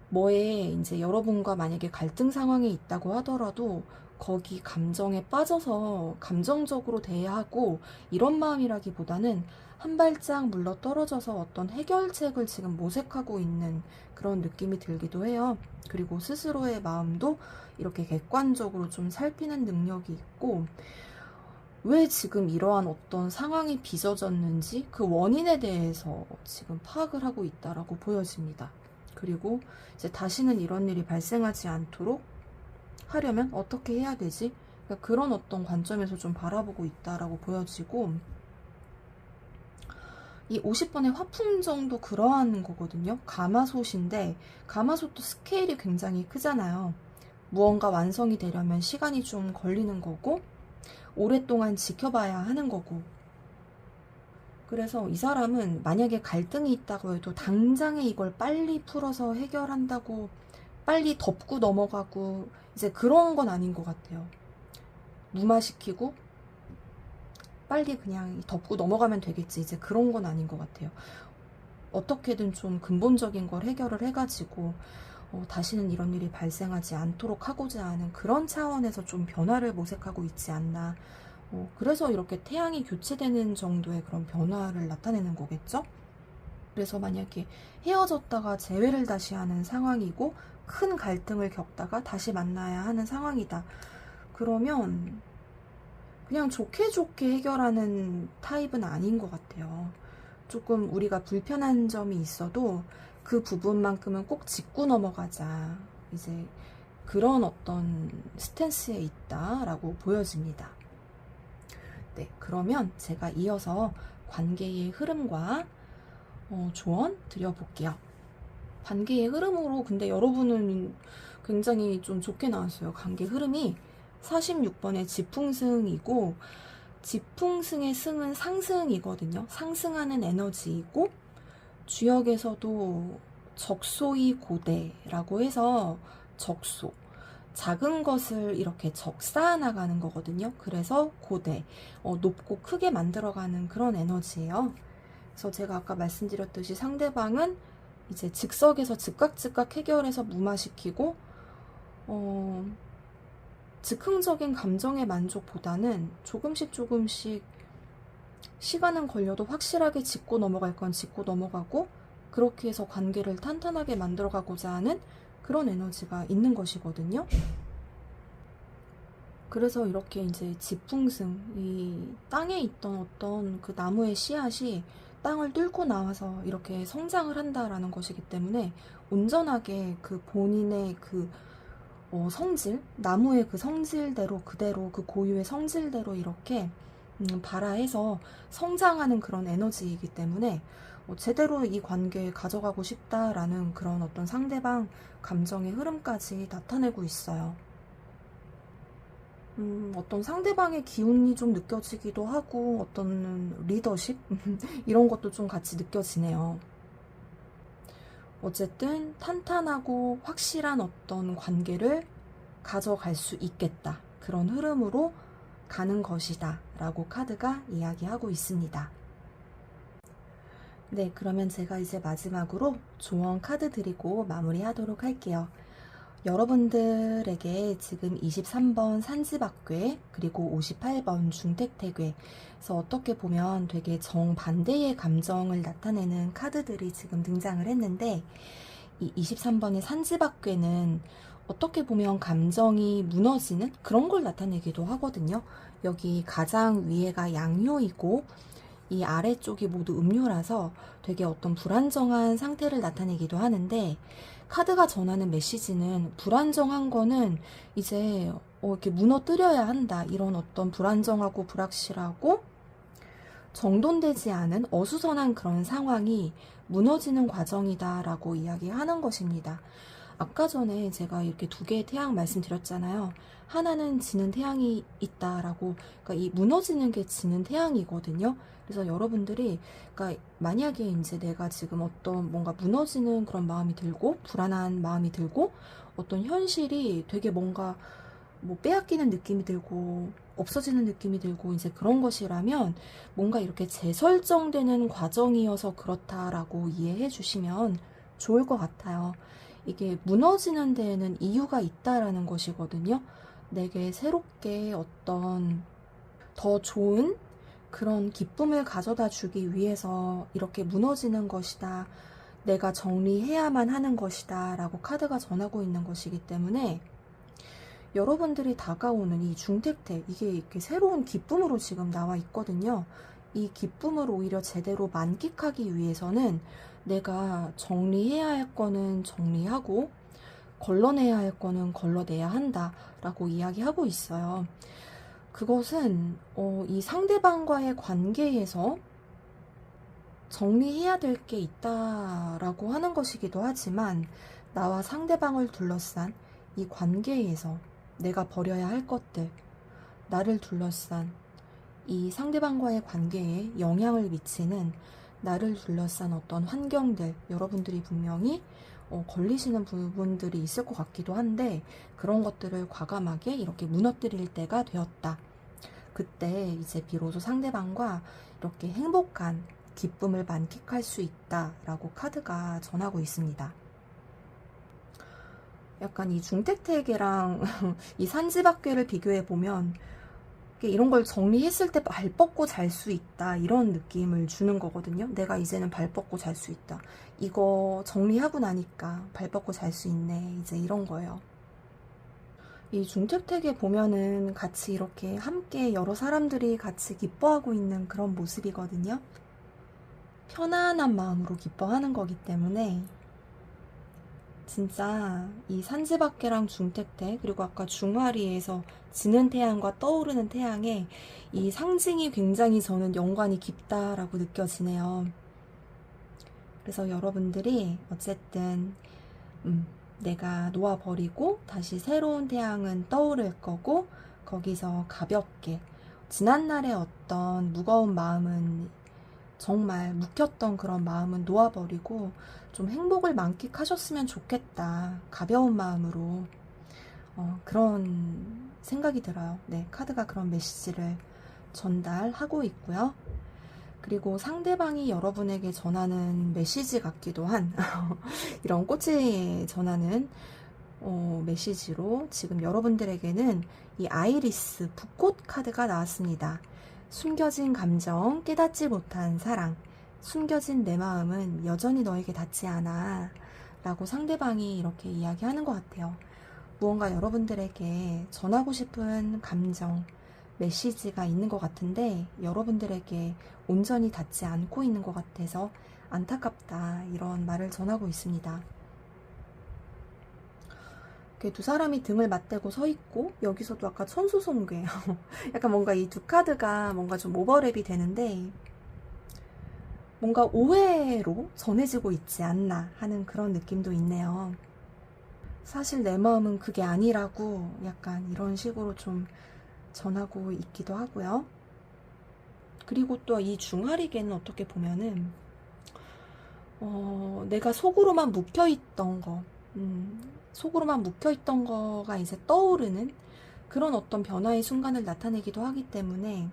뭐에 이제 여러분과 만약에 갈등 상황에 있다고 하더라도 거기 감정에 빠져서 감정적으로 대하고 이런 마음이라기보다는 한 발짝 물러 떨어져서 어떤 해결책을 지금 모색하고 있는 그런 느낌이 들기도 해요. 그리고 스스로의 마음도 이렇게 객관적으로 좀 살피는 능력이 있고, 왜 지금 이러한 어떤 상황이 빚어졌는지 그 원인에 대해서 지금 파악을 하고 있다라고 보여집니다. 그리고 이제 다시는 이런 일이 발생하지 않도록 하려면 어떻게 해야 되지? 그러니까 그런 어떤 관점에서 좀 바라보고 있다라고 보여지고, 이 50번의 화풍정도 그러한 거거든요. 가마솥인데 가마솥도 스케일이 굉장히 크잖아요. 무언가 완성이 되려면 시간이 좀 걸리는 거고 오랫동안 지켜봐야 하는 거고, 그래서 이 사람은 만약에 갈등이 있다고 해도 당장에 이걸 빨리 풀어서 해결한다고 빨리 덮고 넘어가고 이제 그런 건 아닌 것 같아요. 무마시키고 빨리 그냥 덮고 넘어가면 되겠지, 이제 그런 건 아닌 것 같아요. 어떻게든 좀 근본적인 걸 해결을 해가지고 다시는 이런 일이 발생하지 않도록 하고자 하는 그런 차원에서 좀 변화를 모색하고 있지 않나. 그래서 이렇게 태양이 교체되는 정도의 그런 변화를 나타내는 거겠죠? 그래서 만약에 헤어졌다가 재회를 다시 하는 상황이고 큰 갈등을 겪다가 다시 만나야 하는 상황이다. 그러면 그냥 좋게 좋게 해결하는 타입은 아닌 것 같아요. 조금 우리가 불편한 점이 있어도 그 부분만큼은 꼭 짚고 넘어가자, 이제 그런 어떤 스탠스에 있다라고 보여집니다. 네, 그러면 제가 이어서 관계의 흐름과 조언 드려볼게요. 관계의 흐름으로 근데 여러분은 굉장히 좀 좋게 나왔어요. 관계 흐름이 46번의 지풍승이고, 지풍승의 승은 상승이거든요. 상승하는 에너지이고, 주역에서도 적소이 고대라고 해서 적소, 작은 것을 이렇게 적쌓아 나가는 거거든요. 그래서 고대, 높고 크게 만들어가는 그런 에너지예요. 그래서 제가 아까 말씀드렸듯이 상대방은 이제 즉석에서 즉각 해결해서 무마시키고, 즉흥적인 감정의 만족보다는 조금씩 시간은 걸려도 확실하게 짚고 넘어갈 건 짚고 넘어가고, 그렇게 해서 관계를 탄탄하게 만들어가고자 하는 그런 에너지가 있는 것이거든요. 그래서 이렇게 이제 지풍승, 이 땅에 있던 어떤 그 나무의 씨앗이 땅을 뚫고 나와서 이렇게 성장을 한다라는 것이기 때문에 온전하게 그 본인의 그 성질, 나무의 그 성질대로 그대로 그 고유의 성질대로 이렇게 발화해서 성장하는 그런 에너지이기 때문에 제대로 이 관계에 가져가고 싶다라는 그런 어떤 상대방 감정의 흐름까지 나타내고 있어요. 어떤 상대방의 기운이 좀 느껴지기도 하고 어떤 리더십 이런 것도 좀 같이 느껴지네요. 어쨌든 탄탄하고 확실한 어떤 관계를 가져갈 수 있겠다, 그런 흐름으로 가는 것이다 라고 카드가 이야기하고 있습니다. 네, 그러면 제가 이제 마지막으로 조언 카드 드리고 마무리하도록 할게요. 여러분들에게 지금 23번 산지박괴 그리고 58번 중택태괴, 그래서 어떻게 보면 되게 정반대의 감정을 나타내는 카드들이 지금 등장을 했는데, 이 23번의 산지박괴는 어떻게 보면 감정이 무너지는 그런 걸 나타내기도 하거든요. 여기 가장 위에가 양효이고 이 아래쪽이 모두 음료라서 되게 어떤 불안정한 상태를 나타내기도 하는데, 카드가 전하는 메시지는 불안정한 거는 이제 이렇게 무너뜨려야 한다. 이런 어떤 불안정하고 불확실하고 정돈되지 않은 어수선한 그런 상황이 무너지는 과정이다라고 이야기하는 것입니다. 아까 전에 제가 이렇게 두 개의 태양 말씀드렸잖아요. 하나는 지는 태양이 있다라고, 그러니까 이 무너지는 게 지는 태양이거든요. 그래서 여러분들이, 그러니까 만약에 이제 내가 지금 어떤 뭔가 무너지는 그런 마음이 들고, 불안한 마음이 들고, 어떤 현실이 되게 뭔가 뭐 빼앗기는 느낌이 들고, 없어지는 느낌이 들고, 이제 그런 것이라면 뭔가 이렇게 재설정되는 과정이어서 그렇다라고 이해해 주시면 좋을 것 같아요. 이게 무너지는 데에는 이유가 있다라는 것이거든요. 내게 새롭게 어떤 더 좋은 그런 기쁨을 가져다 주기 위해서 이렇게 무너지는 것이다. 내가 정리해야만 하는 것이다. 라고 카드가 전하고 있는 것이기 때문에 여러분들이 다가오는 이 중택태, 이게 이렇게 새로운 기쁨으로 지금 나와 있거든요. 이 기쁨을 오히려 제대로 만끽하기 위해서는 내가 정리해야 할 거는 정리하고 걸러내야 할 거는 걸러내야 한다라고 이야기하고 있어요. 그것은 이 상대방과의 관계에서 정리해야 될 게 있다라고 하는 것이기도 하지만 나와 상대방을 둘러싼 이 관계에서 내가 버려야 할 것들, 나를 둘러싼 이 상대방과의 관계에 영향을 미치는 나를 둘러싼 어떤 환경들, 여러분들이 분명히 걸리시는 부분들이 있을 것 같기도 한데 그런 것들을 과감하게 이렇게 무너뜨릴 때가 되었다. 그때 이제 비로소 상대방과 이렇게 행복한 기쁨을 만끽할 수 있다라고 카드가 전하고 있습니다. 약간 이 중택태계랑 이 산지박괴를 비교해 보면 이런 걸 정리했을 때 발 뻗고 잘 수 있다 이런 느낌을 주는 거거든요. 내가 이제는 발 뻗고 잘 수 있다. 이거 정리하고 나니까 발 뻗고 잘 수 있네. 이제 이런 거예요. 이 중택택에 보면은 같이 이렇게 함께 여러 사람들이 같이 기뻐하고 있는 그런 모습이거든요. 편안한 마음으로 기뻐하는 거기 때문에 진짜 이 산지밖에랑 중택태 그리고 아까 중화리에서 지는 태양과 떠오르는 태양의 이 상징이 굉장히 저는 연관이 깊다라고 느껴지네요. 그래서 여러분들이 어쨌든 내가 놓아버리고 다시 새로운 태양은 떠오를 거고 거기서 가볍게 지난날의 어떤 무거운 마음은 정말 묵혔던 그런 마음은 놓아버리고 좀 행복을 만끽하셨으면 좋겠다. 가벼운 마음으로 그런 생각이 들어요. 네, 카드가 그런 메시지를 전달하고 있고요. 그리고 상대방이 여러분에게 전하는 메시지 같기도 한 이런 꽃이 전하는 메시지로 지금 여러분들에게는 이 아이리스 붓꽃 카드가 나왔습니다. 숨겨진 감정, 깨닫지 못한 사랑, 숨겨진 내 마음은 여전히 너에게 닿지 않아 라고 상대방이 이렇게 이야기하는 것 같아요. 무언가 여러분들에게 전하고 싶은 감정, 메시지가 있는 것 같은데 여러분들에게 온전히 닿지 않고 있는 것 같아서 안타깝다 이런 말을 전하고 있습니다. 두 사람이 등을 맞대고 서 있고 여기서도 아까 천수송괴 약간 뭔가 이 두 카드가 뭔가 좀 오버랩이 되는데 뭔가 오해로 전해지고 있지 않나 하는 그런 느낌도 있네요. 사실 내 마음은 그게 아니라고 약간 이런 식으로 좀 전하고 있기도 하고요. 그리고 또 이 중화리개는 어떻게 보면은 내가 속으로만 묵혀있던 거 속으로만 묵혀있던 거가 이제 떠오르는 그런 어떤 변화의 순간을 나타내기도 하기 때문에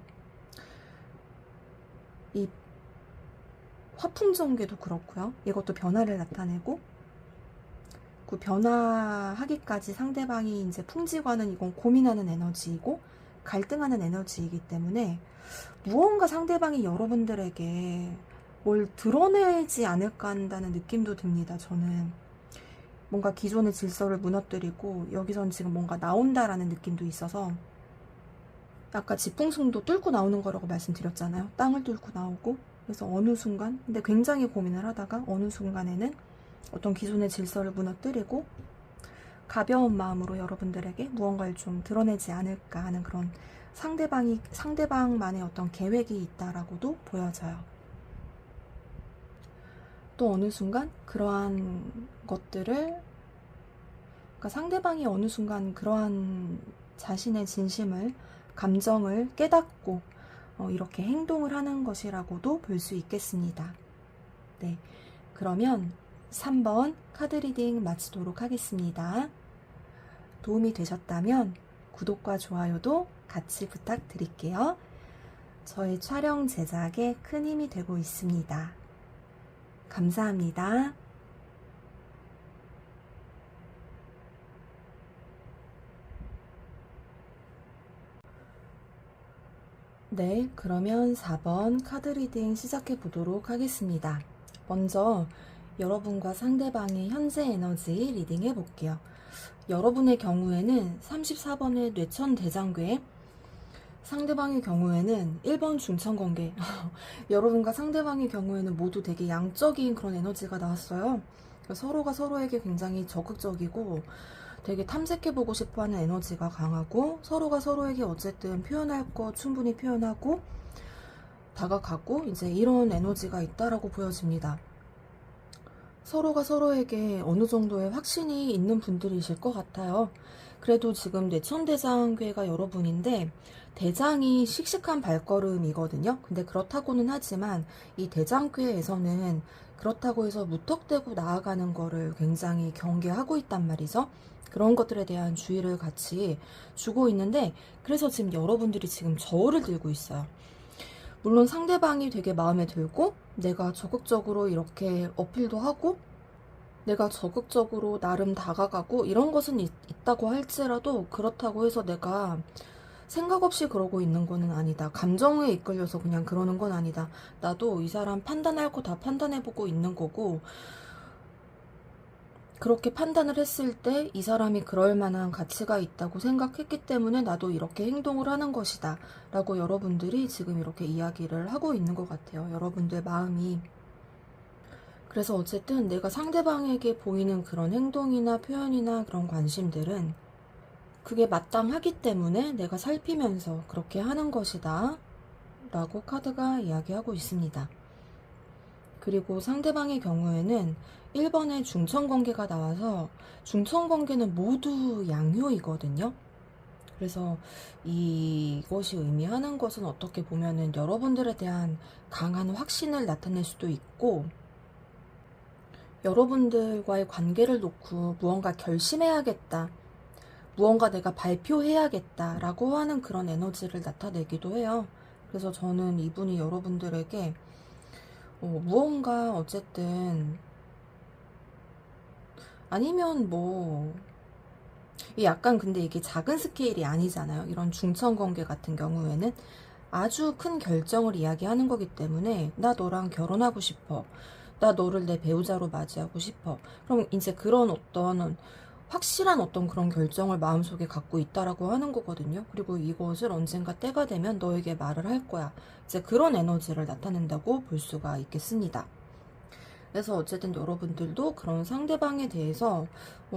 이 화풍정괴도 그렇고요. 이것도 변화를 나타내고 그 변화하기까지 상대방이 이제 풍지과는 이건 고민하는 에너지이고 갈등하는 에너지이기 때문에 무언가 상대방이 여러분들에게 뭘 드러내지 않을까 한다는 느낌도 듭니다. 저는 뭔가 기존의 질서를 무너뜨리고 여기선 지금 뭔가 나온다라는 느낌도 있어서 아까 지풍승도 뚫고 나오는 거라고 말씀드렸잖아요. 땅을 뚫고 나오고 그래서 어느 순간 근데 굉장히 고민을 하다가 어느 순간에는 어떤 기존의 질서를 무너뜨리고 가벼운 마음으로 여러분들에게 무언가를 좀 드러내지 않을까 하는 그런 상대방만의 어떤 계획이 있다라고도 보여져요. 또 어느 순간 그러한 것들을, 그러니까 상대방이 어느 순간 그러한 자신의 진심을, 감정을 깨닫고 이렇게 행동을 하는 것이라고도 볼 수 있겠습니다. 네, 그러면 3번 카드 리딩 마치도록 하겠습니다. 도움이 되셨다면 구독과 좋아요도 같이 부탁드릴게요. 저의 촬영 제작에 큰 힘이 되고 있습니다. 감사합니다. 네, 그러면 4번 카드 리딩 시작해 보도록 하겠습니다. 먼저 여러분과 상대방의 현재 에너지 리딩 해볼게요. 여러분의 경우에는 34번의 뇌천대장괴, 상대방의 경우에는 1번 중천관계. 여러분과 상대방의 경우에는 모두 되게 양적인 그런 에너지가 나왔어요. 서로가 서로에게 굉장히 적극적이고 되게 탐색해보고 싶어하는 에너지가 강하고, 서로가 서로에게 어쨌든 표현할 거 충분히 표현하고 다가가고, 이제 이런 에너지가 있다라고 보여집니다. 서로가 서로에게 어느 정도의 확신이 있는 분들이실 것 같아요. 그래도 지금 뇌천대장괴가 여러분인데 대장이 씩씩한 발걸음이거든요. 근데 그렇다고는 하지만 이 대장괴에서는 그렇다고 해서 무턱대고 나아가는 거를 굉장히 경계하고 있단 말이죠. 그런 것들에 대한 주의를 같이 주고 있는데, 그래서 지금 여러분들이 지금 저울을 들고 있어요. 물론 상대방이 되게 마음에 들고 내가 적극적으로 이렇게 어필도 하고 내가 적극적으로 나름 다가가고 이런 것은 있다고 할지라도, 그렇다고 해서 내가 생각 없이 그러고 있는 거는 아니다. 감정에 이끌려서 그냥 그러는 건 아니다. 나도 이 사람 판단할 거 다 판단해보고 있는 거고, 그렇게 판단을 했을 때 이 사람이 그럴 만한 가치가 있다고 생각했기 때문에 나도 이렇게 행동을 하는 것이다 라고 여러분들이 지금 이렇게 이야기를 하고 있는 것 같아요. 여러분들 마음이. 그래서 어쨌든 내가 상대방에게 보이는 그런 행동이나 표현이나 그런 관심들은 그게 마땅하기 때문에 내가 살피면서 그렇게 하는 것이다 라고 카드가 이야기하고 있습니다. 그리고 상대방의 경우에는 1번에 중천관계가 나와서, 중천관계는 모두 양효이거든요. 그래서 이것이 의미하는 것은 어떻게 보면은 여러분들에 대한 강한 확신을 나타낼 수도 있고, 여러분들과의 관계를 놓고 무언가 결심해야겠다, 무언가 내가 발표해야겠다 라고 하는 그런 에너지를 나타내기도 해요. 그래서 저는 이분이 여러분들에게 무언가 어쨌든, 아니면 약간, 근데 이게 작은 스케일이 아니잖아요. 이런 중천관계 같은 경우에는 아주 큰 결정을 이야기하는 거기 때문에, 나 너랑 결혼하고 싶어, 나 너를 내 배우자로 맞이하고 싶어. 그럼 이제 그런 어떤 확실한 어떤 그런 결정을 마음속에 갖고 있다라고 하는 거거든요. 그리고 이것을 언젠가 때가 되면 너에게 말을 할 거야. 이제 그런 에너지를 나타낸다고 볼 수가 있겠습니다. 그래서 어쨌든 여러분들도 그런 상대방에 대해서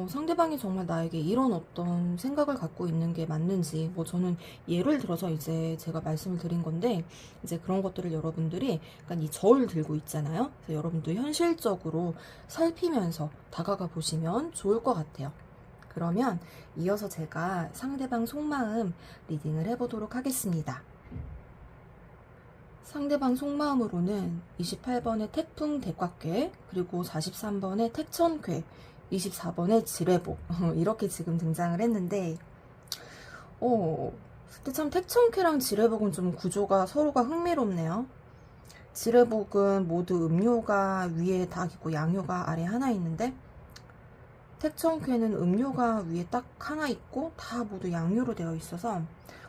상대방이 정말 나에게 이런 어떤 생각을 갖고 있는 게 맞는지, 저는 예를 들어서 이제 제가 말씀을 드린 건데, 이제 그런 것들을 여러분들이 약간 이 저울 들고 있잖아요. 그래서 여러분도 현실적으로 살피면서 다가가 보시면 좋을 것 같아요. 그러면 이어서 제가 상대방 속마음 리딩을 해보도록 하겠습니다. 상대방 속마음으로는 28번의 태풍 대꽉괴, 그리고 43번의 택천괴, 24번의 지뢰복 이렇게 지금 등장을 했는데, 근데 참 택천괴랑 지뢰복은 좀 구조가 서로가 흥미롭네요. 지뢰복은 모두 음료가 위에 다 있고 양료가 아래 하나 있는데, 택천괴는 음료가 위에 딱 하나 있고 다 모두 양료로 되어 있어서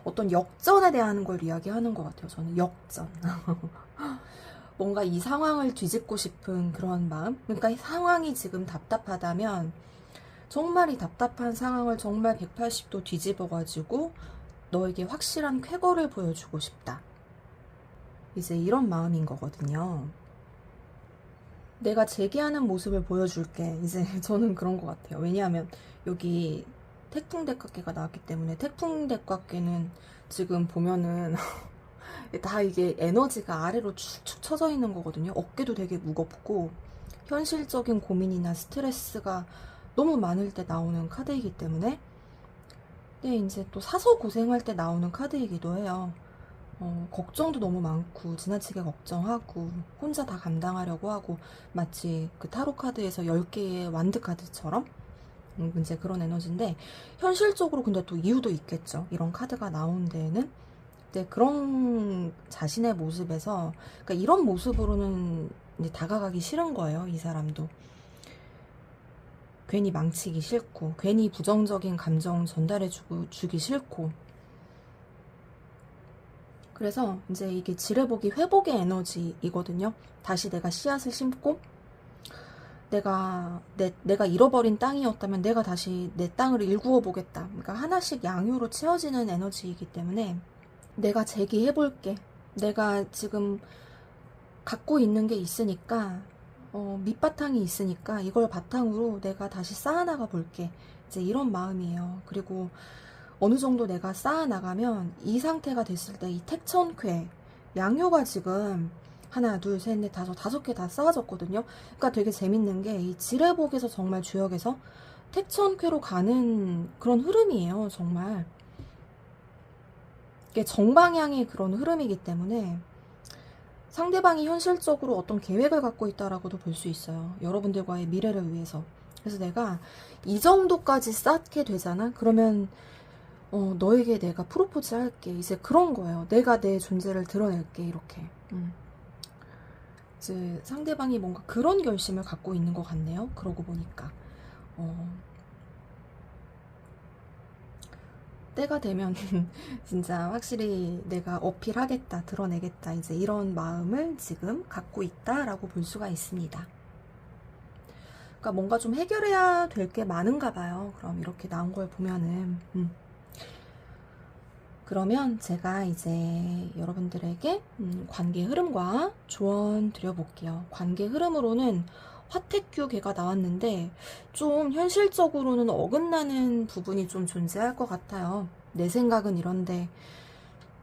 어떤 역전에 대한 걸 이야기하는 것 같아요. 저는 역전. 뭔가 이 상황을 뒤집고 싶은 그런 마음. 그러니까 상황이 지금 답답하다면 정말 이 답답한 상황을 정말 180도 뒤집어가지고 너에게 확실한 쾌거를 보여주고 싶다. 이제 이런 마음인 거거든요. 내가 제기하는 모습을 보여줄게. 이제 저는 그런 것 같아요. 왜냐하면 여기 태풍대각계가 나왔기 때문에, 태풍대각계는 지금 보면은 다 이게 에너지가 아래로 축축 처져 있는 거거든요. 어깨도 되게 무겁고 현실적인 고민이나 스트레스가 너무 많을 때 나오는 카드이기 때문에, 근데 이제 또 사서 고생할 때 나오는 카드이기도 해요. 걱정도 너무 많고 지나치게 걱정하고 혼자 다 감당하려고 하고, 마치 그 타로 카드에서 10개의 완드 카드처럼 이제 그런 에너지인데, 현실적으로 근데 또 이유도 있겠죠. 이런 카드가 나온 데에는. 근데 그런 자신의 모습에서, 그러니까 이런 모습으로는 이제 다가가기 싫은 거예요. 이 사람도. 괜히 망치기 싫고, 괜히 부정적인 감정 주기 싫고. 그래서 이제 이게 지뢰보기 회복의 에너지이거든요. 다시 내가 씨앗을 심고, 내가 잃어버린 땅이었다면 내가 다시 내 땅을 일구어 보겠다. 그러니까 하나씩 양효로 채워지는 에너지이기 때문에, 내가 제기해볼게. 내가 지금 갖고 있는 게 있으니까, 밑바탕이 있으니까 이걸 바탕으로 내가 다시 쌓아나가 볼게. 이제 이런 마음이에요. 그리고 어느 정도 내가 쌓아나가면 이 상태가 됐을 때 이 택천쾌, 양효가 지금 하나, 둘, 셋, 넷, 다섯 개 다 쌓아졌거든요. 그러니까 되게 재밌는 게, 이 지뢰복에서 정말 주역에서 택천쾌로 가는 그런 흐름이에요. 정말. 이게 정방향의 그런 흐름이기 때문에 상대방이 현실적으로 어떤 계획을 갖고 있다라고도 볼 수 있어요. 여러분들과의 미래를 위해서. 그래서 내가 이 정도까지 쌓게 되잖아? 그러면 너에게 내가 프로포즈 할게. 이제 그런 거예요. 내가 내 존재를 드러낼게. 이렇게. 이제 상대방이 뭔가 그런 결심을 갖고 있는 것 같네요. 그러고 보니까. 때가 되면 진짜 확실히 내가 어필하겠다, 드러내겠다, 이제 이런 마음을 지금 갖고 있다라고 볼 수가 있습니다. 그러니까 뭔가 좀 해결해야 될 게 많은가 봐요. 그럼 이렇게 나온 걸 보면은. 그러면 제가 이제 여러분들에게 관계 흐름과 조언 드려볼게요. 관계 흐름으로는 화택규계가 나왔는데, 좀 현실적으로는 어긋나는 부분이 좀 존재할 것 같아요. 내 생각은 이런데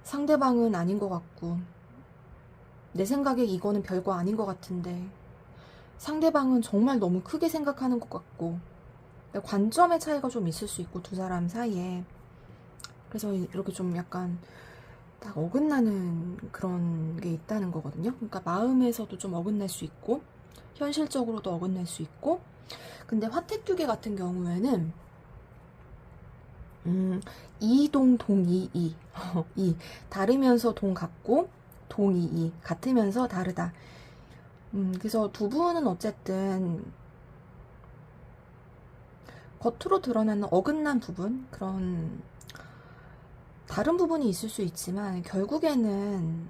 상대방은 아닌 것 같고, 내 생각에 이거는 별거 아닌 것 같은데 상대방은 정말 너무 크게 생각하는 것 같고, 관점의 차이가 좀 있을 수 있고, 두 사람 사이에. 그래서 이렇게 좀 약간 딱 어긋나는 그런 게 있다는 거거든요. 그러니까 마음에서도 좀 어긋날 수 있고, 현실적으로도 어긋날 수 있고. 근데 화택규계 같은 경우에는 이동 동이이 이 다르면서 동 같고, 동이이 같으면서 다르다. 그래서 두 분은 어쨌든 겉으로 드러나는 어긋난 부분, 그런 다른 부분이 있을 수 있지만 결국에는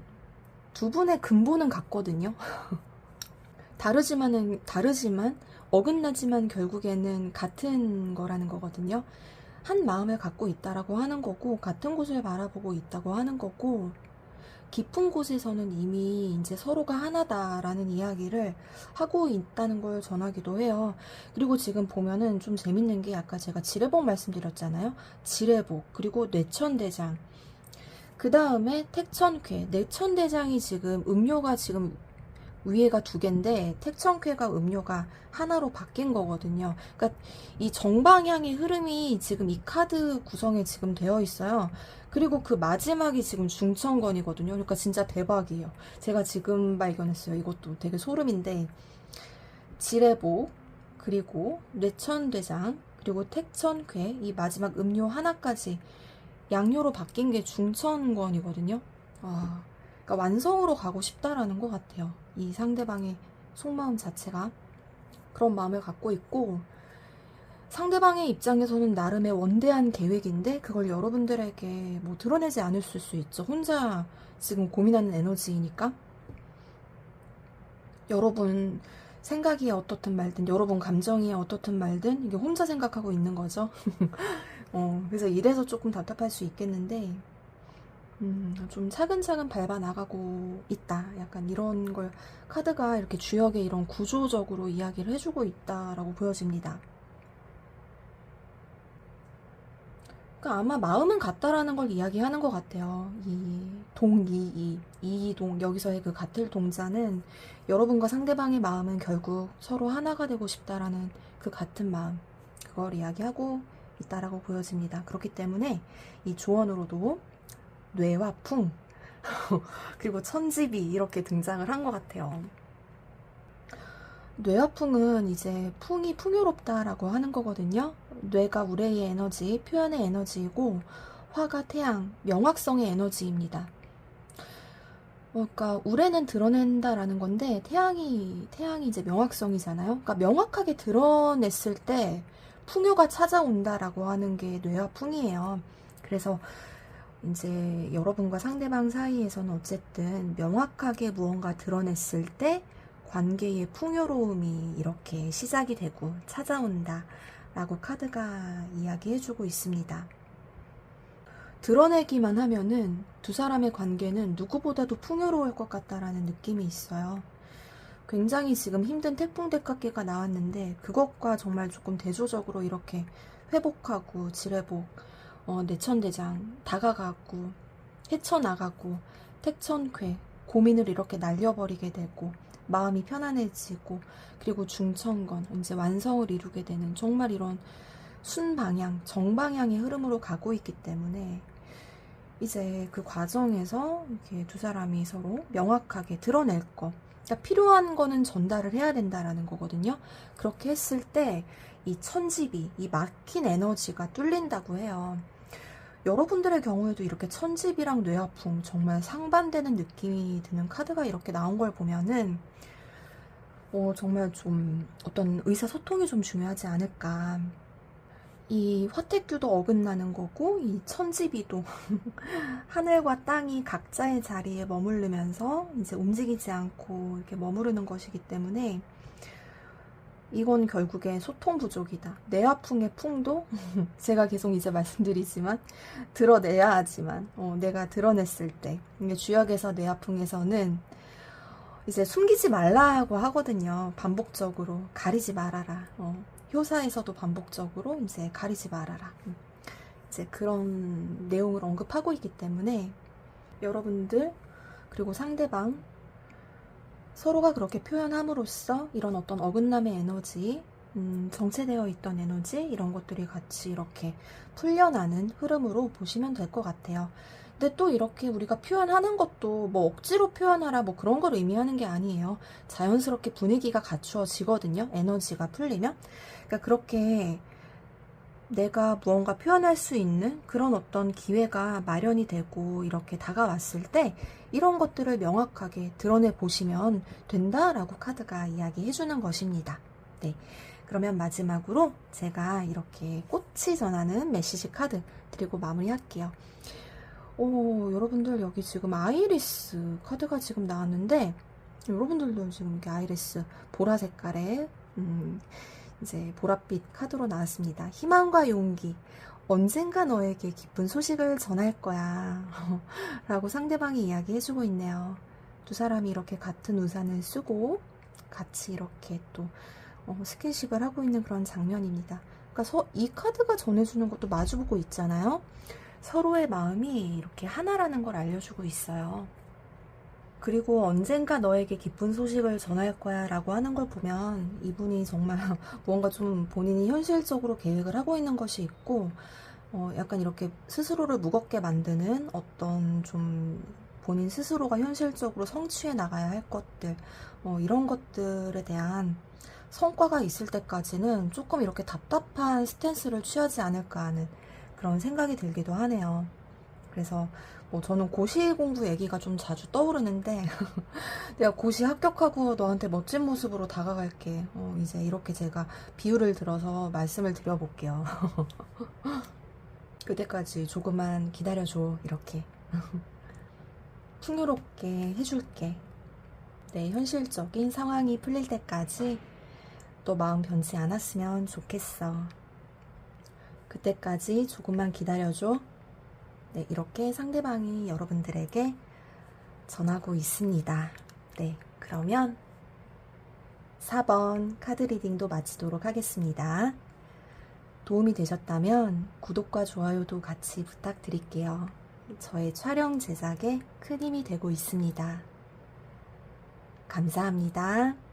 두 분의 근본은 같거든요. 다르지만 어긋나지만 결국에는 같은 거라는 거거든요. 한 마음을 갖고 있다라고 하는 거고, 같은 곳을 바라보고 있다고 하는 거고, 깊은 곳에서는 이미 이제 서로가 하나다라는 이야기를 하고 있다는 걸 전하기도 해요. 그리고 지금 보면은 좀 재밌는 게, 아까 제가 지뢰복 말씀드렸잖아요. 지뢰복, 그리고 뇌천대장, 그 다음에 택천쾌. 뇌천대장이 지금 음료가 지금 위에가 두 개인데 택천쾌가 음료가 하나로 바뀐 거거든요. 그러니까 이 정방향의 흐름이 지금 이 카드 구성에 지금 되어 있어요. 그리고 그 마지막이 지금 중천권이거든요. 그러니까 진짜 대박이에요. 제가 지금 발견했어요. 이것도 되게 소름인데, 지뢰복, 그리고 뇌천대장, 그리고 택천쾌, 이 마지막 음료 하나까지 양료로 바뀐 게 중천권이거든요. 그러니까 완성으로 가고 싶다라는 것 같아요. 이 상대방의 속마음 자체가 그런 마음을 갖고 있고, 상대방의 입장에서는 나름의 원대한 계획인데 그걸 여러분들에게 뭐 드러내지 않을 수 있죠. 혼자 지금 고민하는 에너지이니까. 여러분 생각이 어떻든 말든, 여러분 감정이 어떻든 말든, 이게 혼자 생각하고 있는 거죠. 그래서 이래서 조금 답답할 수 있겠는데, 좀 차근차근 밟아 나가고 있다. 약간 이런 걸 카드가 이렇게 주역의 이런 구조적으로 이야기를 해주고 있다라고 보여집니다. 그러니까 아마 마음은 같다라는 걸 이야기하는 것 같아요. 이 동이이 이동 여기서의 그 같을 동자는 여러분과 상대방의 마음은 결국 서로 하나가 되고 싶다라는 그 같은 마음, 그걸 이야기하고 있다라고 보여집니다. 그렇기 때문에 이 조언으로도 뇌와 풍 그리고 천지비 이렇게 등장을 한 것 같아요. 뇌화풍은 이제 풍이 풍요롭다라고 하는 거거든요. 뇌가 우레의 에너지, 표현의 에너지이고 화가 태양, 명확성의 에너지입니다. 그러니까 우레는 드러낸다라는 건데 태양이 이제 명확성이잖아요. 그러니까 명확하게 드러냈을 때 풍요가 찾아온다라고 하는 게 뇌화풍이에요. 그래서 이제 여러분과 상대방 사이에서는 어쨌든 명확하게 무언가 드러냈을 때 관계의 풍요로움이 이렇게 시작이 되고 찾아온다 라고 카드가 이야기해주고 있습니다. 드러내기만 하면은 두 사람의 관계는 누구보다도 풍요로울 것 같다라는 느낌이 있어요. 굉장히 지금 힘든 태풍대깎기가 나왔는데 그것과 정말 조금 대조적으로 이렇게 회복하고 지뢰복, 내천대장 다가가고 헤쳐나가고 택천쾌 고민을 이렇게 날려버리게 되고 마음이 편안해지고 그리고 중천건 이제 완성을 이루게 되는 정말 이런 순방향 정방향의 흐름으로 가고 있기 때문에 이제 그 과정에서 이렇게 두 사람이 서로 명확하게 드러낼 거, 그러니까 필요한 거는 전달을 해야 된다라는 거거든요. 그렇게 했을 때 이 천지비, 이 막힌 에너지가 뚫린다고 해요. 여러분들의 경우에도 이렇게 천지비랑 뇌아픔 정말 상반되는 느낌이 드는 카드가 이렇게 나온 걸 보면은 정말 좀 어떤 의사소통이 좀 중요하지 않을까. 이 화택규도 어긋나는 거고 이 천지비도 하늘과 땅이 각자의 자리에 머무르면서 이제 움직이지 않고 이렇게 머무르는 것이기 때문에 이건 결국에 소통 부족이다. 뇌아풍의 풍도 제가 계속 이제 말씀드리지만 드러내야 하지만 내가 드러냈을 때 이게 주역에서 뇌아풍에서는 이제 숨기지 말라고 하거든요. 반복적으로 가리지 말아라. 효사에서도 반복적으로 이제 가리지 말아라. 이제 그런 내용을 언급하고 있기 때문에 여러분들 그리고 상대방 서로가 그렇게 표현함으로써 이런 어떤 어긋남의 에너지, 정체되어 있던 에너지 이런 것들이 같이 이렇게 풀려나는 흐름으로 보시면 될 것 같아요. 근데 또 이렇게 우리가 표현하는 것도 뭐 억지로 표현하라 뭐 그런 걸 의미하는 게 아니에요. 자연스럽게 분위기가 갖추어지거든요. 에너지가 풀리면. 그러니까 그렇게 내가 무언가 표현할 수 있는 그런 어떤 기회가 마련이 되고 이렇게 다가왔을 때 이런 것들을 명확하게 드러내 보시면 된다라고 카드가 이야기해 주는 것입니다. 네. 그러면 마지막으로 제가 이렇게 꽃이 전하는 메시지 카드 드리고 마무리할게요. 여러분들 여기 지금 아이리스 카드가 지금 나왔는데 여러분들도 지금 이렇게 아이리스 보라 색깔의 이제 보랏빛 카드로 나왔습니다. 희망과 용기. 언젠가 너에게 기쁜 소식을 전할 거야. 라고 상대방이 이야기해주고 있네요. 두 사람이 이렇게 같은 우산을 쓰고 같이 이렇게 또 스킨십을 하고 있는 그런 장면입니다. 그러니까 이 카드가 전해주는 것도 마주보고 있잖아요. 서로의 마음이 이렇게 하나라는 걸 알려주고 있어요. 그리고 언젠가 너에게 기쁜 소식을 전할 거야 라고 하는 걸 보면 이분이 정말 뭔가 좀 본인이 현실적으로 계획을 하고 있는 것이 있고 약간 이렇게 스스로를 무겁게 만드는 어떤 좀 본인 스스로가 현실적으로 성취해 나가야 할 것들 이런 것들에 대한 성과가 있을 때까지는 조금 이렇게 답답한 스탠스를 취하지 않을까 하는 그런 생각이 들기도 하네요. 그래서 저는 고시 공부 얘기가 좀 자주 떠오르는데 내가 고시 합격하고 너한테 멋진 모습으로 다가갈게. 이제 이렇게 제가 비유를 들어서 말씀을 드려볼게요. 그때까지 조금만 기다려줘. 이렇게 풍요롭게 해줄게. 내 현실적인 상황이 풀릴 때까지 또 마음 변치 않았으면 좋겠어. 그때까지 조금만 기다려줘. 네, 이렇게 상대방이 여러분들에게 전하고 있습니다. 네, 그러면 4번 카드 리딩도 마치도록 하겠습니다. 도움이 되셨다면 구독과 좋아요도 같이 부탁드릴게요. 저의 촬영 제작에 큰 힘이 되고 있습니다. 감사합니다.